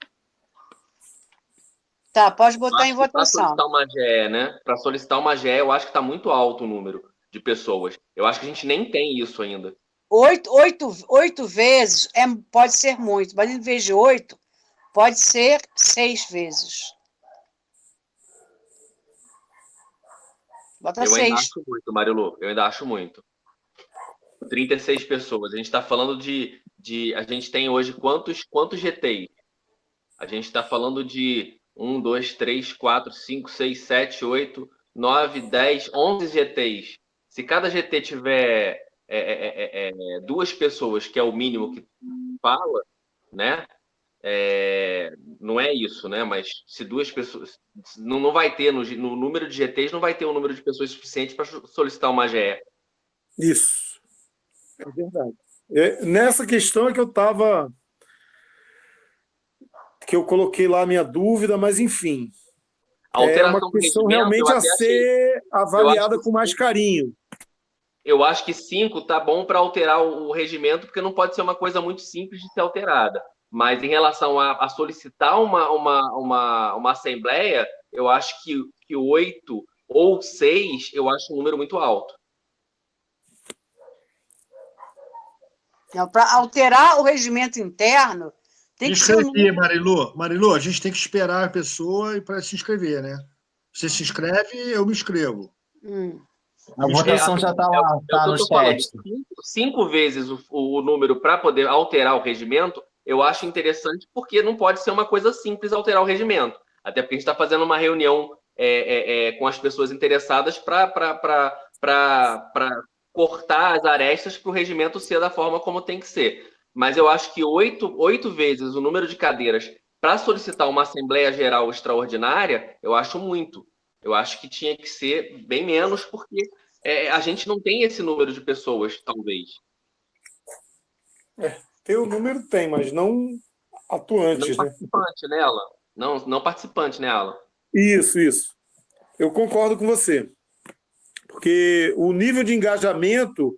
Tá, pode botar em votação. Para solicitar uma GE, né? Para solicitar uma GE, eu acho que está muito alto o número de pessoas. Eu acho que a gente nem tem isso ainda. 8 vezes pode ser muito, mas em vez de 8, pode ser 6 vezes. Bota Eu 6. ainda acho muito, Marilu. Eu ainda acho muito. 36 pessoas. A gente está falando de. A gente tem hoje quantos GTs? A gente está falando de 1, 2, 3, 4, 5, 6, 7, 8, 9, 10, 11 GTs. Se cada GT tiver 2 pessoas, que é o mínimo que fala, né? Não é isso, né? Mas se 2 pessoas. Não vai ter, no número de GTs, não vai ter um número de pessoas suficiente para solicitar uma GE. Isso. É verdade. Nessa questão é que eu coloquei lá a minha dúvida, mas enfim. É uma questão realmente a ser avaliada com mais carinho. Eu acho que 5 tá bom para alterar o regimento, porque não pode ser uma coisa muito simples de ser alterada. Mas em relação a solicitar uma assembleia, eu acho que 8 ou 6, eu acho um número muito alto. Para alterar o regimento interno, tem que ser... Marilu. Marilu, a gente tem que esperar a pessoa para se inscrever, né? Você se inscreve, eu me inscrevo. A votação já está lá, está no chat. 5 vezes o número para poder alterar o regimento, eu acho interessante, porque não pode ser uma coisa simples alterar o regimento. Até porque a gente está fazendo uma reunião com as pessoas interessadas para cortar as arestas para o regimento ser da forma como tem que ser. Mas eu acho que 8 vezes o número de cadeiras para solicitar uma Assembleia Geral Extraordinária, eu acho muito. Eu acho que tinha que ser bem menos, porque a gente não tem esse número de pessoas, talvez. Tem o número, tem, mas não atuantes. Não participante, né, Alan? Não participante, né, Alan? Isso. Eu concordo com você. Porque o nível de engajamento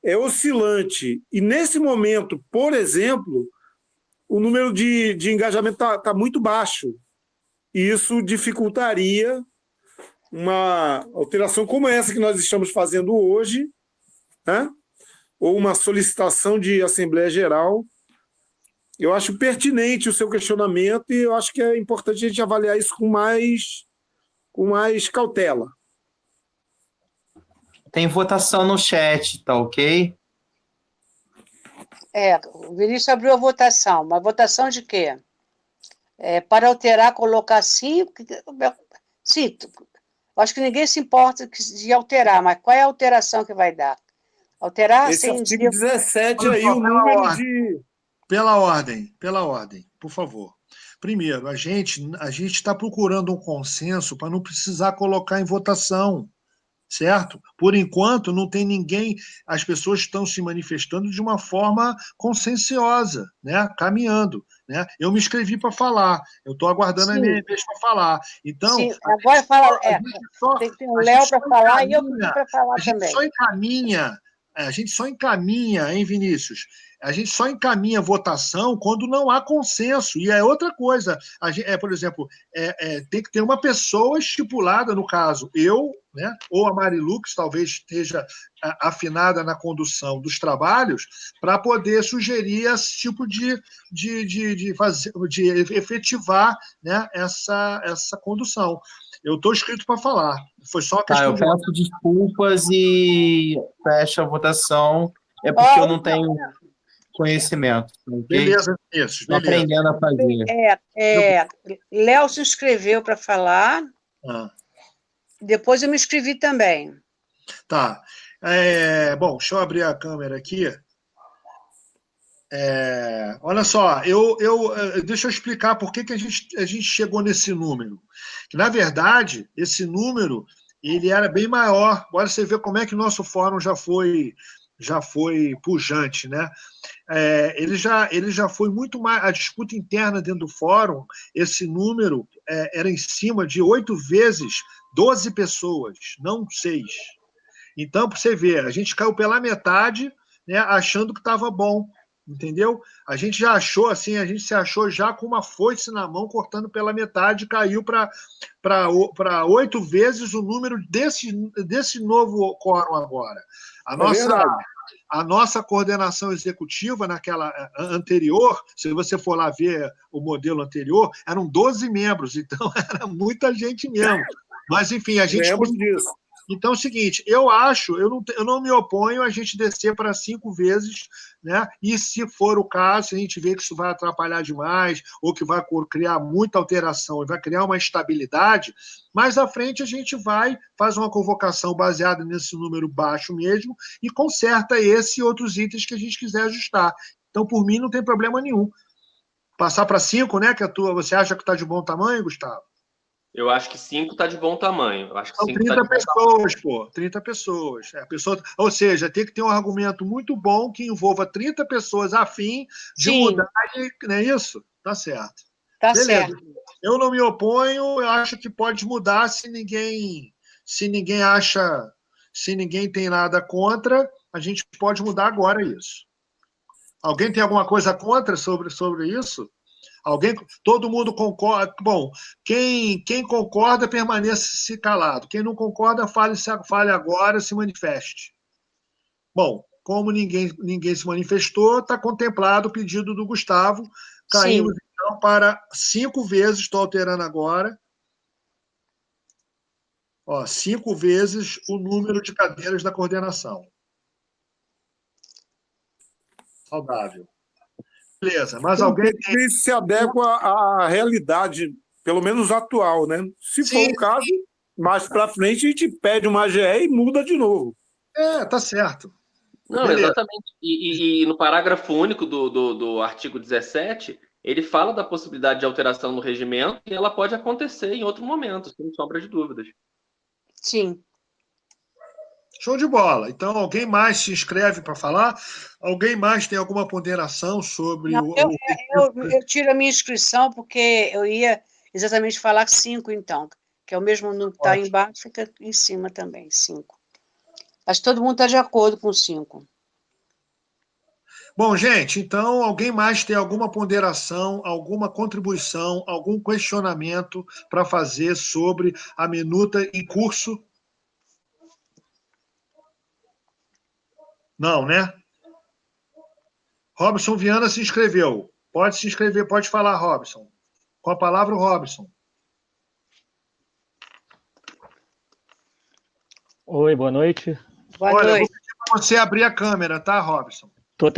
é oscilante. E nesse momento, por exemplo, o número de engajamento está muito baixo. E isso dificultaria uma alteração como essa que nós estamos fazendo hoje, né? Ou uma solicitação de Assembleia Geral. Eu acho pertinente o seu questionamento e eu acho que é importante a gente avaliar isso com mais cautela. Tem votação no chat, tá ok? O Vinícius abriu a votação. Mas votação de quê? Para alterar, colocar 5. Sim, acho que ninguém se importa de alterar, mas qual é a alteração que vai dar? Alterar esse sem... artigo 17 aí, o número de... Pela ordem, por favor. Primeiro, a gente está procurando um consenso para não precisar colocar em votação, certo? Por enquanto, não tem ninguém, as pessoas estão se manifestando de uma forma conscienciosa, né? Caminhando. Né? Eu me inscrevi para falar, eu estou aguardando a minha vez para falar. Então, sim, agora fala, tem que ter o Léo para falar e eu para falar também. A gente só encaminha, hein, Vinícius? A gente só encaminha votação quando não há consenso. E é outra coisa. Por exemplo, tem que ter uma pessoa estipulada, no caso, eu, né, ou a Marilu, que talvez esteja afinada na condução dos trabalhos, para poder sugerir esse tipo de efetivar, né, essa condução. Eu estou inscrito para falar. Foi só questão eu peço desculpas e fecho a votação. É porque eu não tenho conhecimento. Okay? Beleza, isso. Estou aprendendo a fazer. Léo se inscreveu para falar. Depois eu me inscrevi também. Tá. Bom, deixa eu abrir a câmera aqui. Olha só, deixa eu explicar por que a gente chegou nesse número. Que, na verdade, esse número ele era bem maior. Agora você vê como é que o nosso fórum já foi pujante, né? Ele já foi muito mais. A disputa interna dentro do fórum, esse número era em cima de 8 vezes 12 pessoas, não 6. Então, para você ver, a gente caiu pela metade, né, achando que estava bom, entendeu? A gente já achou assim, a gente se achou já com uma foice na mão, cortando pela metade, caiu para 8 vezes o número desse novo quórum agora. A nossa coordenação executiva naquela anterior, se você for lá ver o modelo anterior, eram 12 membros, então era muita gente mesmo. Mas, enfim, a gente... Lembro disso. Então é o seguinte, eu não me oponho a gente descer para 5 vezes, né? E se for o caso, se a gente vê que isso vai atrapalhar demais, ou que vai criar muita alteração, e vai criar uma instabilidade, mais à frente a gente faz uma convocação baseada nesse número baixo mesmo, e conserta esse e outros itens que a gente quiser ajustar. Então, por mim, não tem problema nenhum. Passar para 5, né? Você acha que está de bom tamanho, Gustavo? Eu acho que 5 está de bom tamanho. Eu acho que São 30 pessoas, pô. 30 pessoas. Ou seja, tem que ter um argumento muito bom que envolva 30 pessoas a fim de mudar. Não é isso? Tá certo. Tá Beleza. certo. Eu não me oponho, eu acho que pode mudar se ninguém acha, se ninguém tem nada contra, a gente pode mudar agora isso. Alguém tem alguma coisa contra sobre isso? Todo mundo concorda? Bom, quem concorda permaneça calado. Quem não concorda, fale agora, se manifeste. Bom, como ninguém se manifestou, está contemplado o pedido do Gustavo. Caímos, então, para 5 vezes, estou alterando agora. 5 vezes o número de cadeiras da coordenação. Saudável. Beleza, mas alguém tem... se adequa à realidade, pelo menos atual, né? Se for o caso, mais para frente a gente pede uma AGE e muda de novo. Tá certo. Não, beleza. Exatamente. E no parágrafo único do artigo 17, ele fala da possibilidade de alteração no regimento e ela pode acontecer em outro momento, sem sombra de dúvidas. Sim. Show de bola. Então, alguém mais se inscreve para falar? Alguém mais tem alguma ponderação sobre Não, eu tiro a minha inscrição porque eu ia exatamente falar 5, então, que é o mesmo número que está embaixo, fica em cima também, 5. Acho que todo mundo está de acordo com 5. Bom, gente, então, alguém mais tem alguma ponderação, alguma contribuição, algum questionamento para fazer sobre a minuta em curso? Não, né? Robson Viana se inscreveu. Pode se inscrever, pode falar, Robson. Com a palavra, o Robson. Oi, boa noite. Boa noite. Vou pedir para você abrir a câmera, tá, Robson? Tô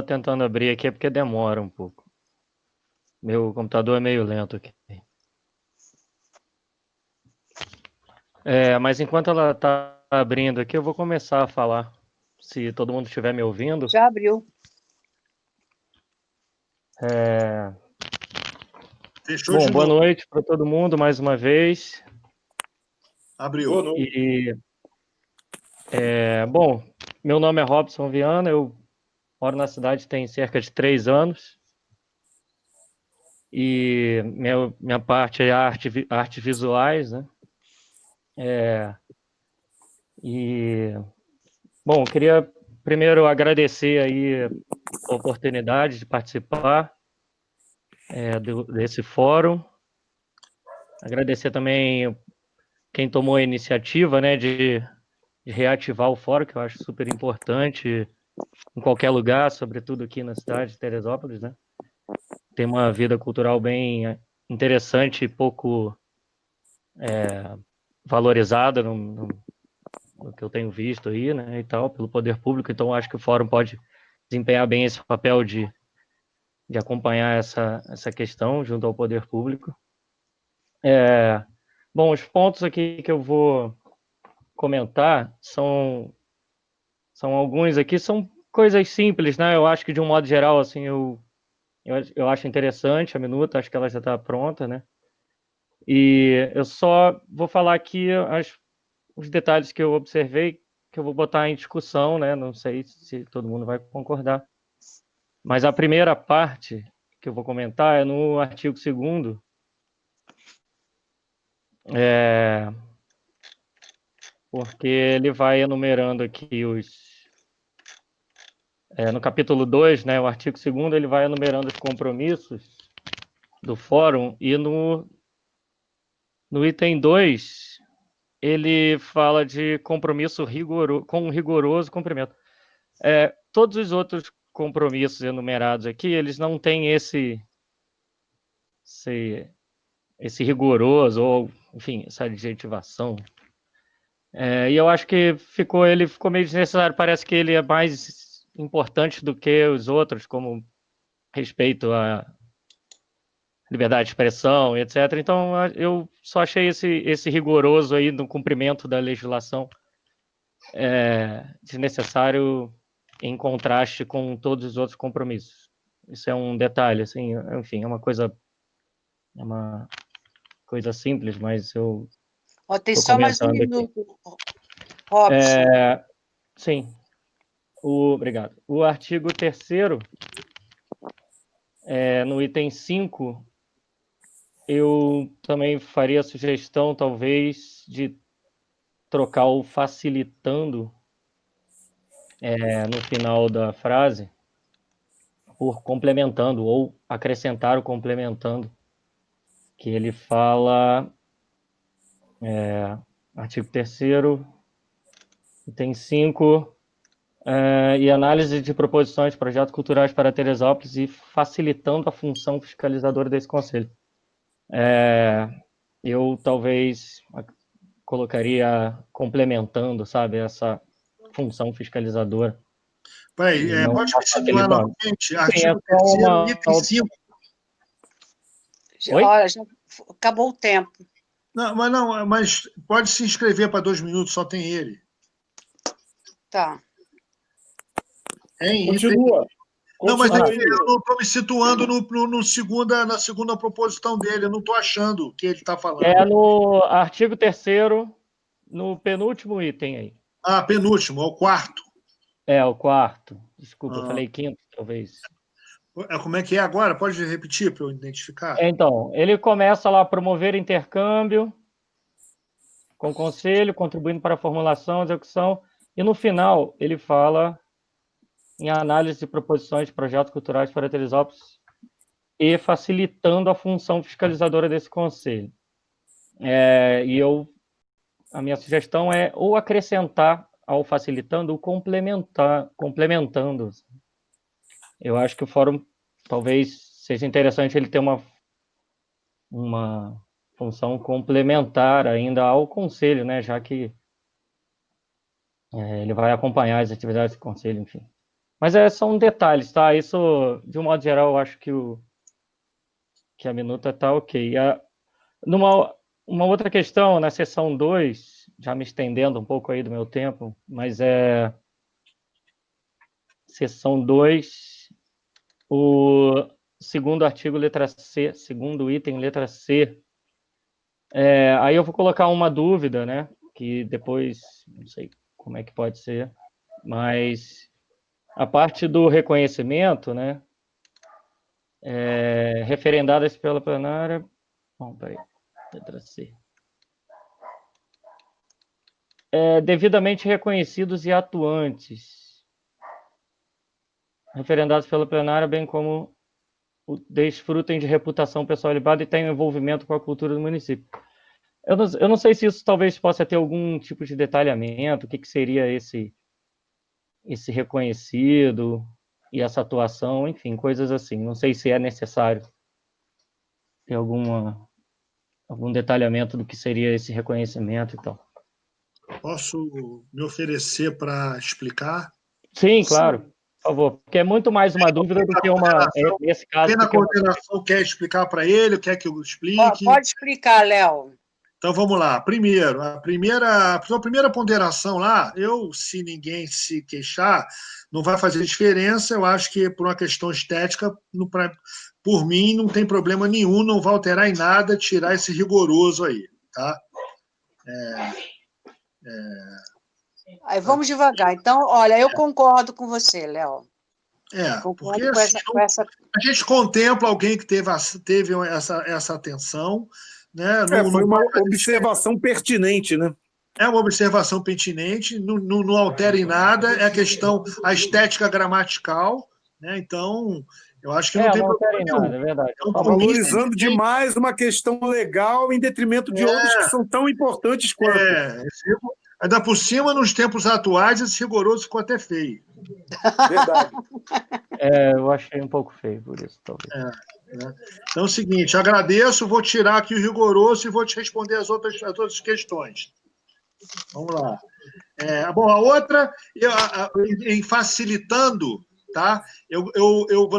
tentando abrir aqui, porque demora um pouco. Meu computador é meio lento aqui. Mas enquanto ela está abrindo aqui, eu vou começar a falar. Se todo mundo estiver me ouvindo. Já abriu. Fechou. Boa noite para todo mundo, mais uma vez. Abriu. Bom, meu nome é Robson Viana, eu moro na cidade tem cerca de 3 anos. E minha parte é arte visuais, né? Bom, queria primeiro agradecer aí a oportunidade de participar desse fórum. Agradecer também quem tomou a iniciativa, né, de reativar o fórum, que eu acho super importante em qualquer lugar, sobretudo aqui na cidade de Teresópolis, né? Tem uma vida cultural bem interessante e pouco valorizada no que eu tenho visto aí, né, e tal, pelo poder público. Então, acho que o fórum pode desempenhar bem esse papel de acompanhar essa questão junto ao poder público. Bom, os pontos aqui que eu vou comentar são alguns aqui, são coisas simples, né? Eu acho que, de um modo geral, assim, eu acho interessante a minuta, acho que ela já está pronta, né? E eu só vou falar aqui as os detalhes que eu observei, que eu vou botar em discussão, né? Não sei se todo mundo vai concordar. Mas a primeira parte que eu vou comentar é no artigo 2º, porque ele vai enumerando aqui no capítulo 2, né, o artigo 2º, ele vai enumerando os compromissos do fórum, e no item 2, ele fala de compromisso com rigoroso cumprimento. Todos os outros compromissos enumerados aqui, eles não têm esse rigoroso, ou, enfim, essa adjetivação. E eu acho que ele ficou meio desnecessário. Parece que ele é mais importante do que os outros, como respeito à liberdade de expressão, etc. Então, eu só achei esse rigoroso aí no cumprimento da legislação desnecessário em contraste com todos os outros compromissos. Isso é um detalhe, assim, enfim, é uma coisa simples, mas eu... tem só mais um minuto, Robson. Sim. Obrigado. O artigo 3º, no item 5, eu também faria a sugestão, talvez, de trocar o facilitando no final da frase por complementando, ou acrescentar o complementando, que ele fala, artigo 3º, item 5, e análise de proposições de projetos culturais para Teresópolis e facilitando a função fiscalizadora desse conselho. Eu talvez colocaria complementando, sabe, essa função fiscalizadora. Peraí, pode me situar novamente? Artigo 3º, item 5. Olha, já acabou o tempo. Mas pode se inscrever para 2 minutos, só tem ele. Tá. Continua. Não, mas eu não estou me situando na segunda proposição dele, eu não estou achando o que ele está falando. No artigo 3º, no penúltimo item aí. Penúltimo, é o 4º. O 4º. Desculpa, eu falei 5º, talvez. Como é que é agora? Pode repetir para eu identificar? Então, ele começa lá a promover intercâmbio com o conselho, contribuindo para a formulação, execução, e no final ele fala em análise de proposições de projetos culturais para Teresópolis e facilitando a função fiscalizadora desse conselho. A minha sugestão é ou acrescentar ao facilitando ou complementando. Eu acho que o fórum talvez seja interessante ele ter uma função complementar ainda ao conselho, né, já que ele vai acompanhar as atividades do conselho, enfim. Mas são detalhes, tá? Isso, de um modo geral, eu acho que a minuta está ok. Uma outra questão, na seção 2, já me estendendo um pouco aí do meu tempo, mas seção 2, o segundo artigo, letra C, segundo item, letra C. Aí eu vou colocar uma dúvida, né? Que depois, não sei como é que pode ser, mas a parte do reconhecimento, né? Referendadas pela plenária. Bom, peraí, letra C. Devidamente reconhecidos e atuantes. Referendados pela plenária, bem como desfrutem de reputação pessoal elevada e tenham envolvimento com a cultura do município. Eu não sei se isso talvez possa ter algum tipo de detalhamento, o que seria esse reconhecido e essa atuação, enfim, coisas assim. Não sei se é necessário ter algum detalhamento do que seria esse reconhecimento e tal. Posso me oferecer para explicar? Sim, claro. Por favor, porque é muito mais uma dúvida do que nesse caso. Quem na coordenação quer explicar para ele, quer que eu explique? Pode explicar, Léo. Então, vamos lá. Primeiro, a primeira ponderação lá, se ninguém se queixar, não vai fazer diferença. Eu acho que, por uma questão estética, por mim, não tem problema nenhum, não vai alterar em nada tirar esse rigoroso aí, tá? Aí vamos devagar. Então, olha, eu concordo com você, Léo. Porque a gente contempla alguém que teve essa atenção, né? Foi uma observação pertinente, né? É uma observação pertinente, não altera em nada, é a estética gramatical, né? Então, eu acho que não tem problema nenhum. É verdade. Valorizando demais uma questão legal em detrimento de outras que são tão importantes quanto. Ainda por cima, nos tempos atuais, esse rigoroso ficou até feio. Verdade. Eu achei um pouco feio por isso, talvez. Então é o seguinte, agradeço, vou tirar aqui o rigoroso e vou te responder as outras questões. Vamos lá. Bom, a outra, em facilitando, tá?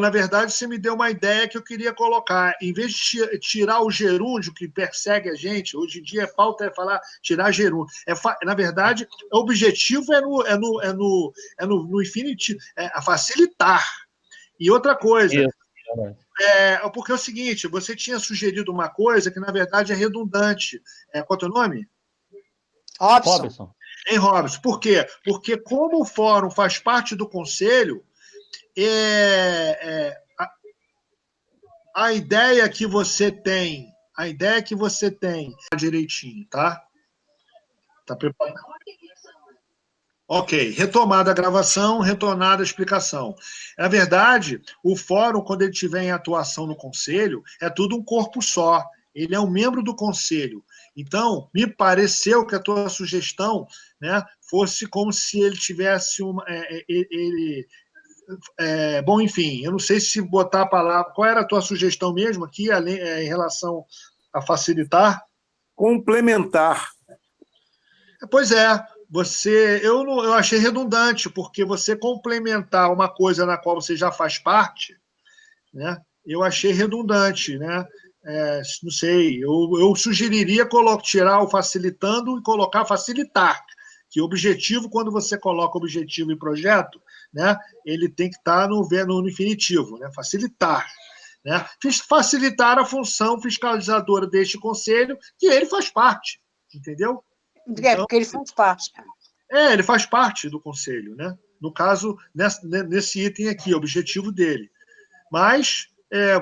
Na verdade, você me deu uma ideia que eu queria colocar. Em vez de tirar o gerúndio que persegue a gente, hoje em dia a pauta é falar tirar gerúndio. Na verdade, o objetivo é no infinitivo, é facilitar. E outra coisa, porque é o seguinte, você tinha sugerido uma coisa que, na verdade, é redundante. Qual é o teu nome? Robson. Em Robson. Por quê? Porque como o fórum faz parte do conselho, a ideia que você tem direitinho, tá? Tá preparado? Ok, retomada a gravação, retornada a explicação. Na verdade, o fórum, quando ele estiver em atuação no conselho, é tudo um corpo só. Ele é um membro do conselho. Então, me pareceu que a tua sugestão, né, fosse como se ele tivesse bom, enfim, eu não sei se botar a palavra... Qual era a tua sugestão mesmo aqui, em relação a facilitar? Complementar. Pois é. Eu achei redundante, porque você complementar uma coisa na qual você já faz parte, né, eu achei redundante, né? Não sei, eu sugeriria tirar o facilitando e colocar facilitar, que o objetivo, quando você coloca objetivo em projeto, né, ele tem que estar no infinitivo, né, facilitar. Né? Facilitar a função fiscalizadora deste conselho, que ele faz parte, entendeu? Então, porque ele faz parte. Ele faz parte do conselho, né? No caso, nesse item aqui, objetivo dele. Mas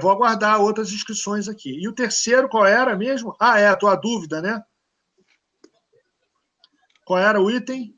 vou aguardar outras inscrições aqui. E o terceiro, qual era mesmo? É a tua dúvida, né? Qual era o item?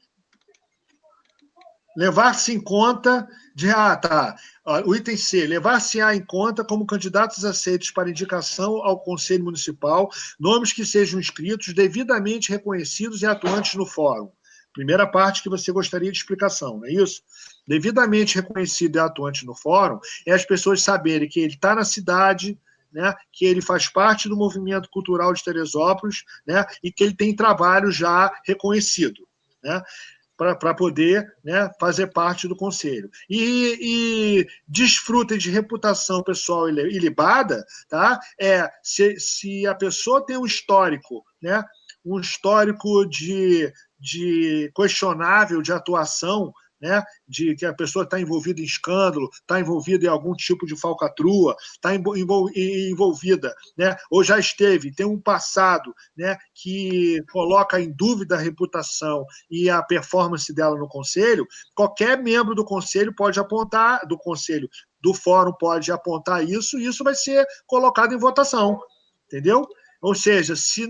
Levar-se em conta de... tá. O item C, levar-se-á em conta como candidatos aceitos para indicação ao Conselho Municipal, nomes que sejam inscritos, devidamente reconhecidos e atuantes no fórum. Primeira parte que você gostaria de explicação, não é isso? Devidamente reconhecido e atuante no fórum é as pessoas saberem que ele está na cidade, né, que ele faz parte do movimento cultural de Teresópolis, né, e que ele tem trabalho já reconhecido, né, para poder, né, fazer parte do conselho. E desfrutem de reputação pessoal ilibada, tá? Se a pessoa tem um histórico, né, um histórico de questionável de atuação, né, de que a pessoa está envolvida em escândalo, está envolvida em algum tipo de falcatrua, está envolvida, né, ou já esteve, tem um passado, né, que coloca em dúvida a reputação e a performance dela no conselho, qualquer membro do conselho pode apontar, do fórum pode apontar isso, e isso vai ser colocado em votação, entendeu? Ou seja, se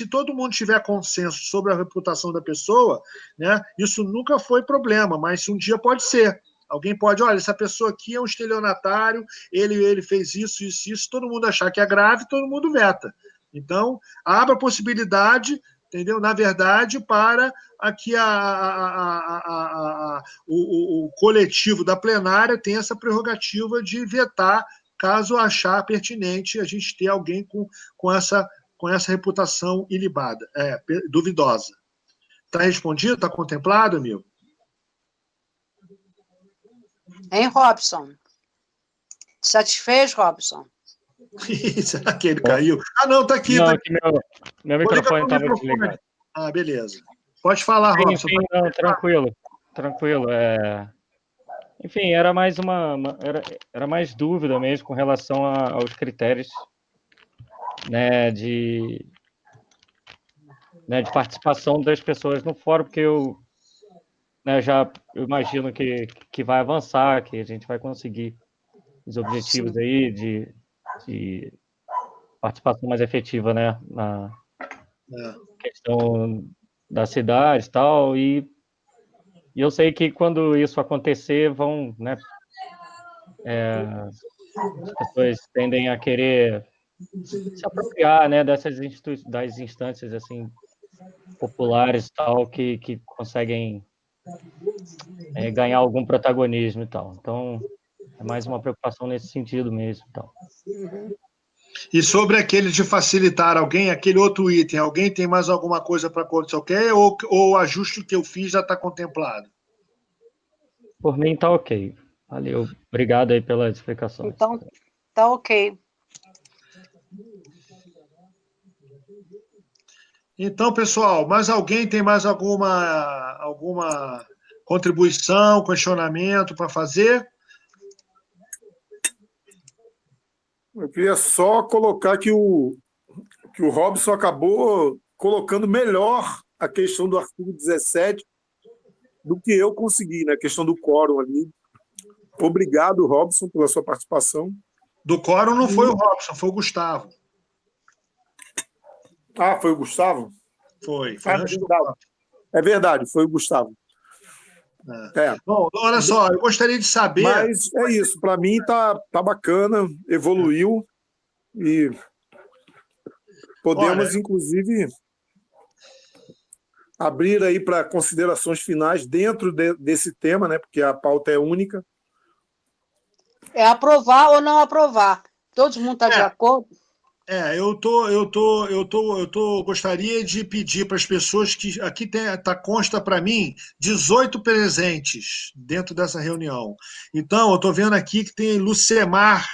todo mundo tiver consenso sobre a reputação da pessoa, né, isso nunca foi problema, mas um dia pode ser. Alguém pode, olha, essa pessoa aqui é um estelionatário, ele fez isso, todo mundo achar que é grave, todo mundo veta. Então, abre a possibilidade, entendeu? Na verdade, para que o coletivo da plenária tenha essa prerrogativa de vetar, caso achar pertinente a gente ter alguém com essa reputação ilibada, duvidosa. Está respondido? Está contemplado, amigo? Hein, Robson? Satisfez, Robson? Será que ele caiu? Não, está aqui. Não, tá aqui meu microfone estava desligado. Beleza. Pode falar, Robson. Sim, não, tranquilo. Enfim, era mais era mais dúvida mesmo com relação aos critérios, né, né, de participação das pessoas no fórum, porque eu, né, eu imagino que vai avançar, que a gente vai conseguir os objetivos aí de participação mais efetiva, né, na questão da cidade e tal, e eu sei que quando isso acontecer, vão, né, as pessoas tendem a querer se apropriar, né, das instâncias, assim, populares e tal, que conseguem ganhar algum protagonismo e tal. Então, é mais uma preocupação nesse sentido mesmo e tal. E sobre aquele de facilitar alguém, aquele outro item, alguém tem mais alguma coisa para qualquer ou o ajuste que eu fiz já está contemplado? Por mim, tá ok. Valeu. Obrigado aí pelas explicações. Então, tá ok. Então, pessoal, mais alguém tem mais alguma contribuição, questionamento para fazer? Eu queria só colocar que o Robson acabou colocando melhor a questão do artigo 17 do que eu consegui, na questão do quórum ali. Obrigado, Robson, pela sua participação. Do quórum não foi o Robson, foi o Gustavo. Ah, foi o Gustavo? Foi antes do Gustavo. É verdade, foi o Gustavo. Bom, olha só, eu gostaria de saber... Mas é isso, para mim tá bacana, evoluiu e podemos, inclusive, abrir aí para considerações finais dentro desse tema, né? Porque a pauta é única. É aprovar ou não aprovar. Todo mundo está de acordo? Gostaria de pedir para as pessoas que aqui consta para mim 18 presentes dentro dessa reunião. Então, eu estou vendo aqui que tem Lucemar.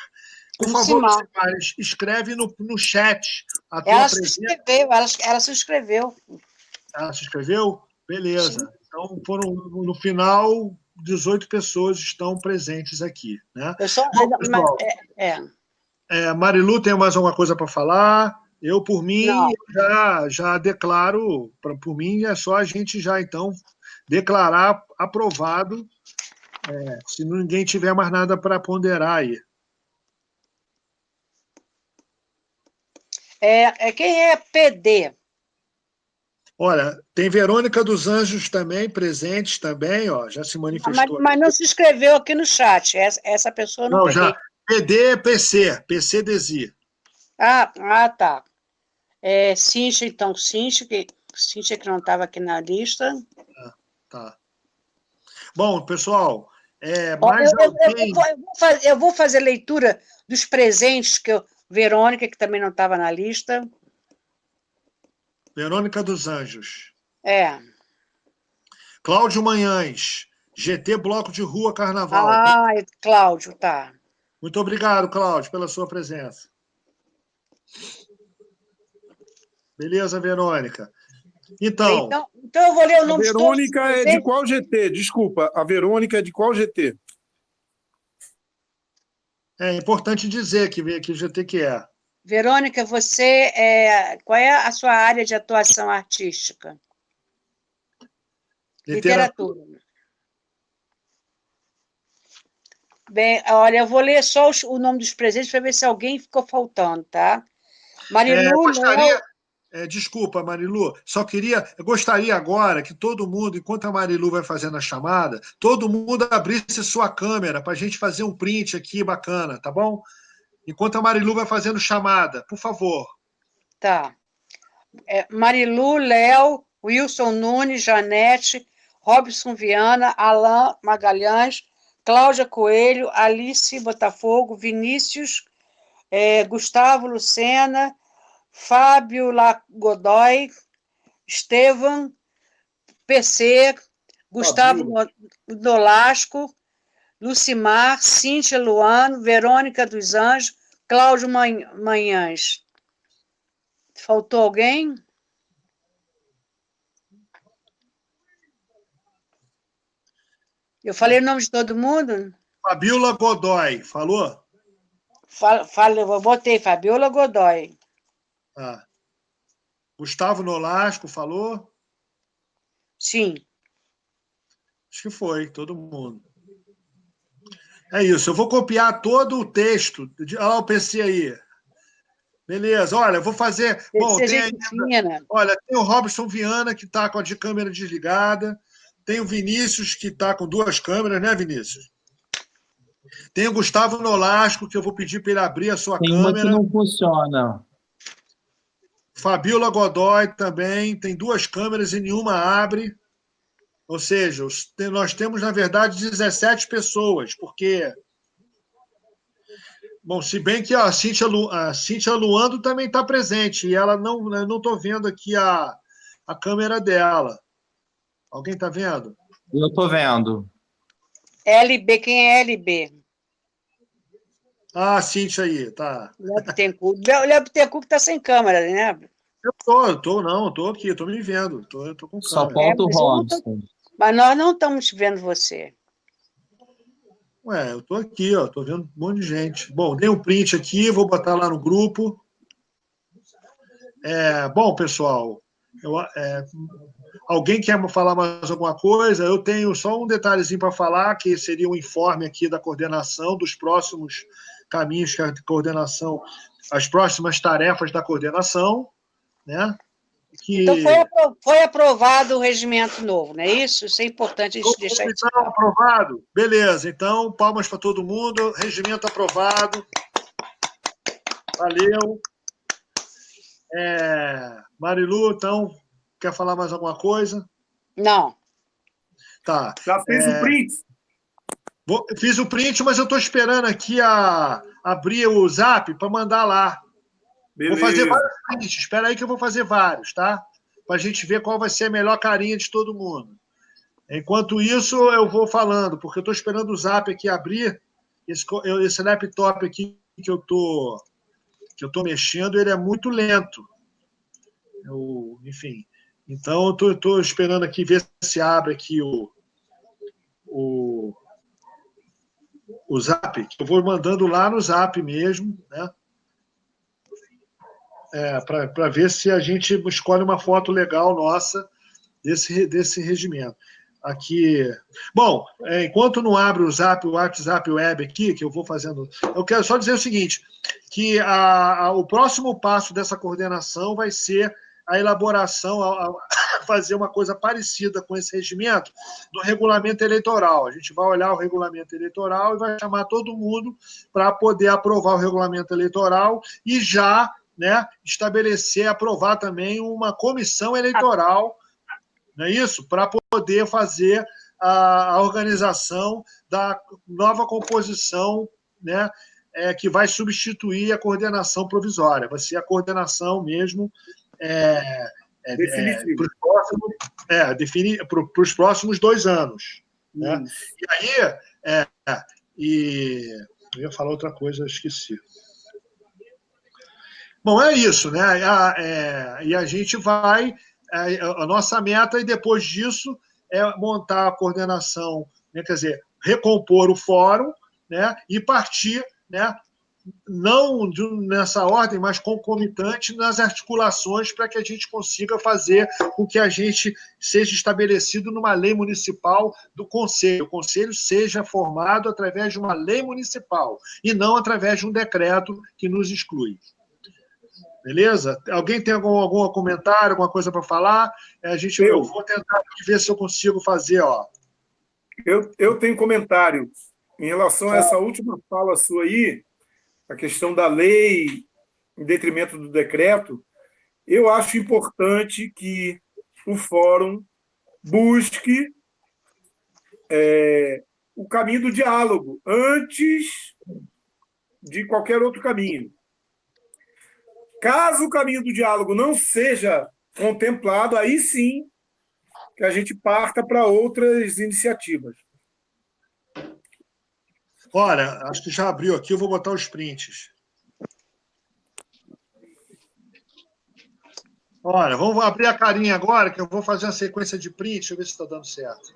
Por favor, Lucemar, escreve no chat. Ela se inscreveu, ela se inscreveu. Ela se inscreveu? Beleza. Sim. Então, no final, 18 pessoas estão presentes aqui. Né? Marilu, tem mais alguma coisa para falar? Eu, por mim, já declaro, por mim é só a gente já, então, declarar aprovado, se ninguém tiver mais nada para ponderar aí. Quem é PD? Olha, tem Verônica dos Anjos também, presente também, ó, já se manifestou. Mas não se inscreveu aqui no chat, essa pessoa não peguei. Já. PD, PC Desi. Tá. Cíntia, então, Cíntia que não estava aqui na lista. Tá. Bom, pessoal, eu vou fazer leitura dos presentes Verônica, que também não estava na lista. Verônica dos Anjos. Cláudio Manhães, GT Bloco de Rua Carnaval. Cláudio, tá. Muito obrigado, Cláudio, pela sua presença. Beleza, Verônica? Então eu vou ler o nome de todos. A Verônica é de qual GT? Desculpa, a Verônica é de qual GT? É importante dizer que GT que é. Verônica, qual é a sua área de atuação artística? Literatura. Bem, olha, eu vou ler só o nome dos presentes para ver se alguém ficou faltando, tá? Marilu, desculpa, Marilu, eu gostaria agora que todo mundo, enquanto a Marilu vai fazendo a chamada, todo mundo abrisse sua câmera para a gente fazer um print aqui bacana, tá bom? Enquanto a Marilu vai fazendo chamada, por favor. Tá. Marilu, Léo, Wilson Nunes, Janete, Robson Viana, Alain Magalhães, Cláudia Coelho, Alice Botafogo, Vinícius, Gustavo Lucena, Fábio Godoy, Estevam, PC, Gustavo Nolasco, Lucimar, Cíntia Luano, Verônica dos Anjos, Cláudio Manhães. Faltou alguém? Eu falei o nome de todo mundo? Fabiola Godoy, falou? Eu botei Fabiola Godoy. Gustavo Nolasco falou? Sim. Acho que foi, todo mundo. É isso, eu vou copiar todo o texto. Olha lá o PC aí. Beleza, olha, eu vou fazer. Bom, tem aí, olha, tem o Robson Viana, que está com a de câmera desligada. Tem o Vinícius, que está com 2 câmeras, né, Vinícius? Tem o Gustavo Nolasco, que eu vou pedir para ele abrir a sua câmera. Tem uma que não funciona. Fabiola Godoy também, tem 2 câmeras e nenhuma abre. Ou seja, nós temos, na verdade, 17 pessoas, porque... Bom, se bem que a Cíntia Luando também está presente, e ela não estou vendo aqui a câmera dela. Alguém está vendo? Eu estou vendo. LB, quem é LB? Ah, a Cíntia aí, tá. Léo Bittencourt está sem câmera, né? Eu estou aqui, estou me vendo, estou com câmera. Só falta o Robson. Mas nós não estamos vendo você. Ué, eu estou aqui, estou vendo um monte de gente. Bom, dei um print aqui, vou botar lá no grupo. Bom, pessoal, alguém quer falar mais alguma coisa? Eu tenho só um detalhezinho para falar, que seria um informe aqui da coordenação, dos próximos caminhos que a coordenação, as próximas tarefas da coordenação, né? Então, foi aprovado o regimento novo, não é isso? Isso é importante a gente deixar isso claro. Aprovado? Beleza, então, palmas para todo mundo, regimento aprovado. Valeu. Marilu, então, quer falar mais alguma coisa? Não. Tá. Já fez o print? Fiz o print, mas eu estou esperando aqui abrir o Zap para mandar lá. Beleza. Vou fazer vários prints. Espera aí que eu vou fazer vários, tá? Para a gente ver qual vai ser a melhor carinha de todo mundo. Enquanto isso, eu vou falando, porque eu estou esperando o Zap aqui abrir. Esse laptop aqui que eu tô mexendo, ele é muito lento. Enfim. Então, eu estou esperando aqui ver se abre aqui o Zap, que eu vou mandando lá no Zap mesmo, né? Para ver se a gente escolhe uma foto legal nossa desse regimento. Aqui. Bom, enquanto não abre o WhatsApp Web aqui, que eu vou fazendo. Eu quero só dizer o seguinte: que o próximo passo dessa coordenação vai ser a elaboração, fazer uma coisa parecida com esse regimento do regulamento eleitoral. A gente vai olhar o regulamento eleitoral e vai chamar todo mundo para poder aprovar o regulamento eleitoral e já, né, aprovar também uma comissão eleitoral, não é isso? Para poder fazer a organização da nova composição, né, que vai substituir a coordenação provisória. Vai ser a coordenação mesmo para os próximos 2 anos. Né? E aí, eu ia falar outra coisa, esqueci. Bom, é isso, né? E a gente vai... A nossa meta, e depois disso, é montar a coordenação, né? Quer dizer, recompor o fórum, né? E partir, né? Não nessa ordem, mas concomitante nas articulações para que a gente consiga fazer com que a gente seja estabelecido numa lei municipal do Conselho. O Conselho seja formado através de uma lei municipal e não através de um decreto que nos exclui. Beleza? Alguém tem algum comentário, alguma coisa para falar? Eu vou tentar ver se eu consigo fazer. Eu tenho comentário em relação a essa última fala sua aí, a questão da lei em detrimento do decreto. Eu acho importante que o fórum busque o caminho do diálogo antes de qualquer outro caminho. Caso o caminho do diálogo não seja contemplado, aí sim que a gente parta para outras iniciativas. Olha, acho que já abriu aqui, eu vou botar os prints. Olha, vamos abrir a carinha agora, que eu vou fazer uma sequência de print, deixa eu ver se está dando certo.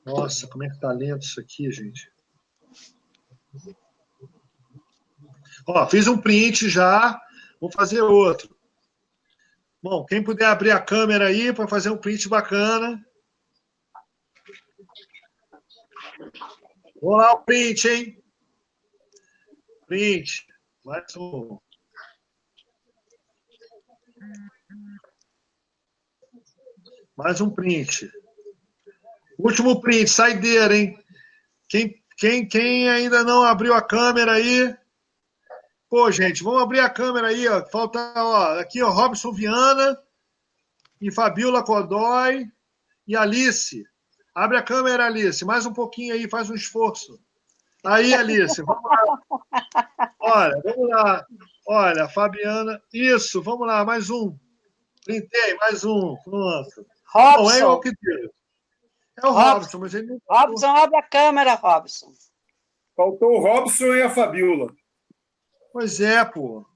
Nossa, como é que está lento isso aqui, gente. Ó, fiz um print já, vou fazer outro. Bom, quem puder abrir a câmera aí para fazer um print bacana. Vamos lá o print, hein? Print. Mais um. Mais um print. Último print, saideira, hein? Quem ainda não abriu a câmera aí? Pô, gente, vamos abrir a câmera aí, ó. Falta, ó, aqui, ó, Robson Viana e Fabiola Godoy e Alice. Abre a câmera, Alice. Mais um pouquinho aí, faz um esforço. Aí, Alice, vamos lá. Olha, vamos lá. Olha, Fabiana. Isso, vamos lá, mais um. Printei, mais um. Pronto. Robson. Bom, é o que deu. É o Robson, mas ele não... Robson, abre a câmera, Robson. Faltou o Robson e a Fabiola. Pois é, pô.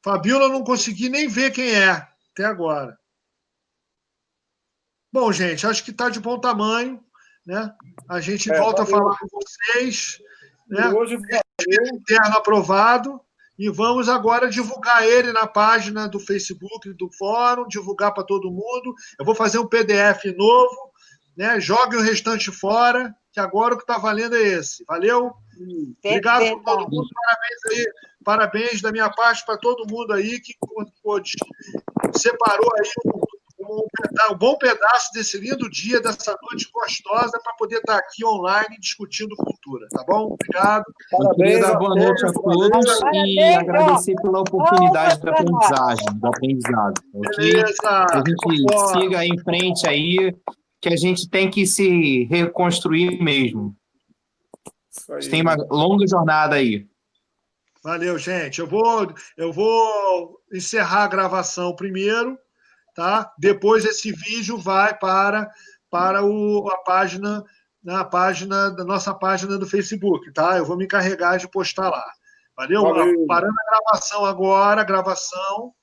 Fabiola, eu não consegui nem ver quem é até agora. Bom, gente, acho que está de bom tamanho, né? A gente volta a falar com vocês, né? Hoje Interno aprovado, e vamos agora divulgar ele na página do Facebook do Fórum, divulgar para todo mundo. Eu vou fazer um PDF novo, né? Jogue o restante fora, que agora o que está valendo é esse. Valeu? Obrigado por todo mundo, parabéns aí, parabéns da minha parte para todo mundo aí que separou aí um bom pedaço desse lindo dia, dessa noite gostosa, para poder estar aqui online discutindo cultura, tá bom? Obrigado. Parabéns, dar boa noite a todos e agradecer pela oportunidade do aprendizado. Beleza. Que a gente siga em frente aí, que a gente tem que se reconstruir mesmo. A gente tem uma longa jornada aí. Valeu, gente. Eu vou encerrar a gravação primeiro, tá? Depois esse vídeo vai para a página, da nossa página do Facebook, tá? Eu vou me encarregar de postar lá. Valeu? Valeu. Parando a gravação agora, gravação.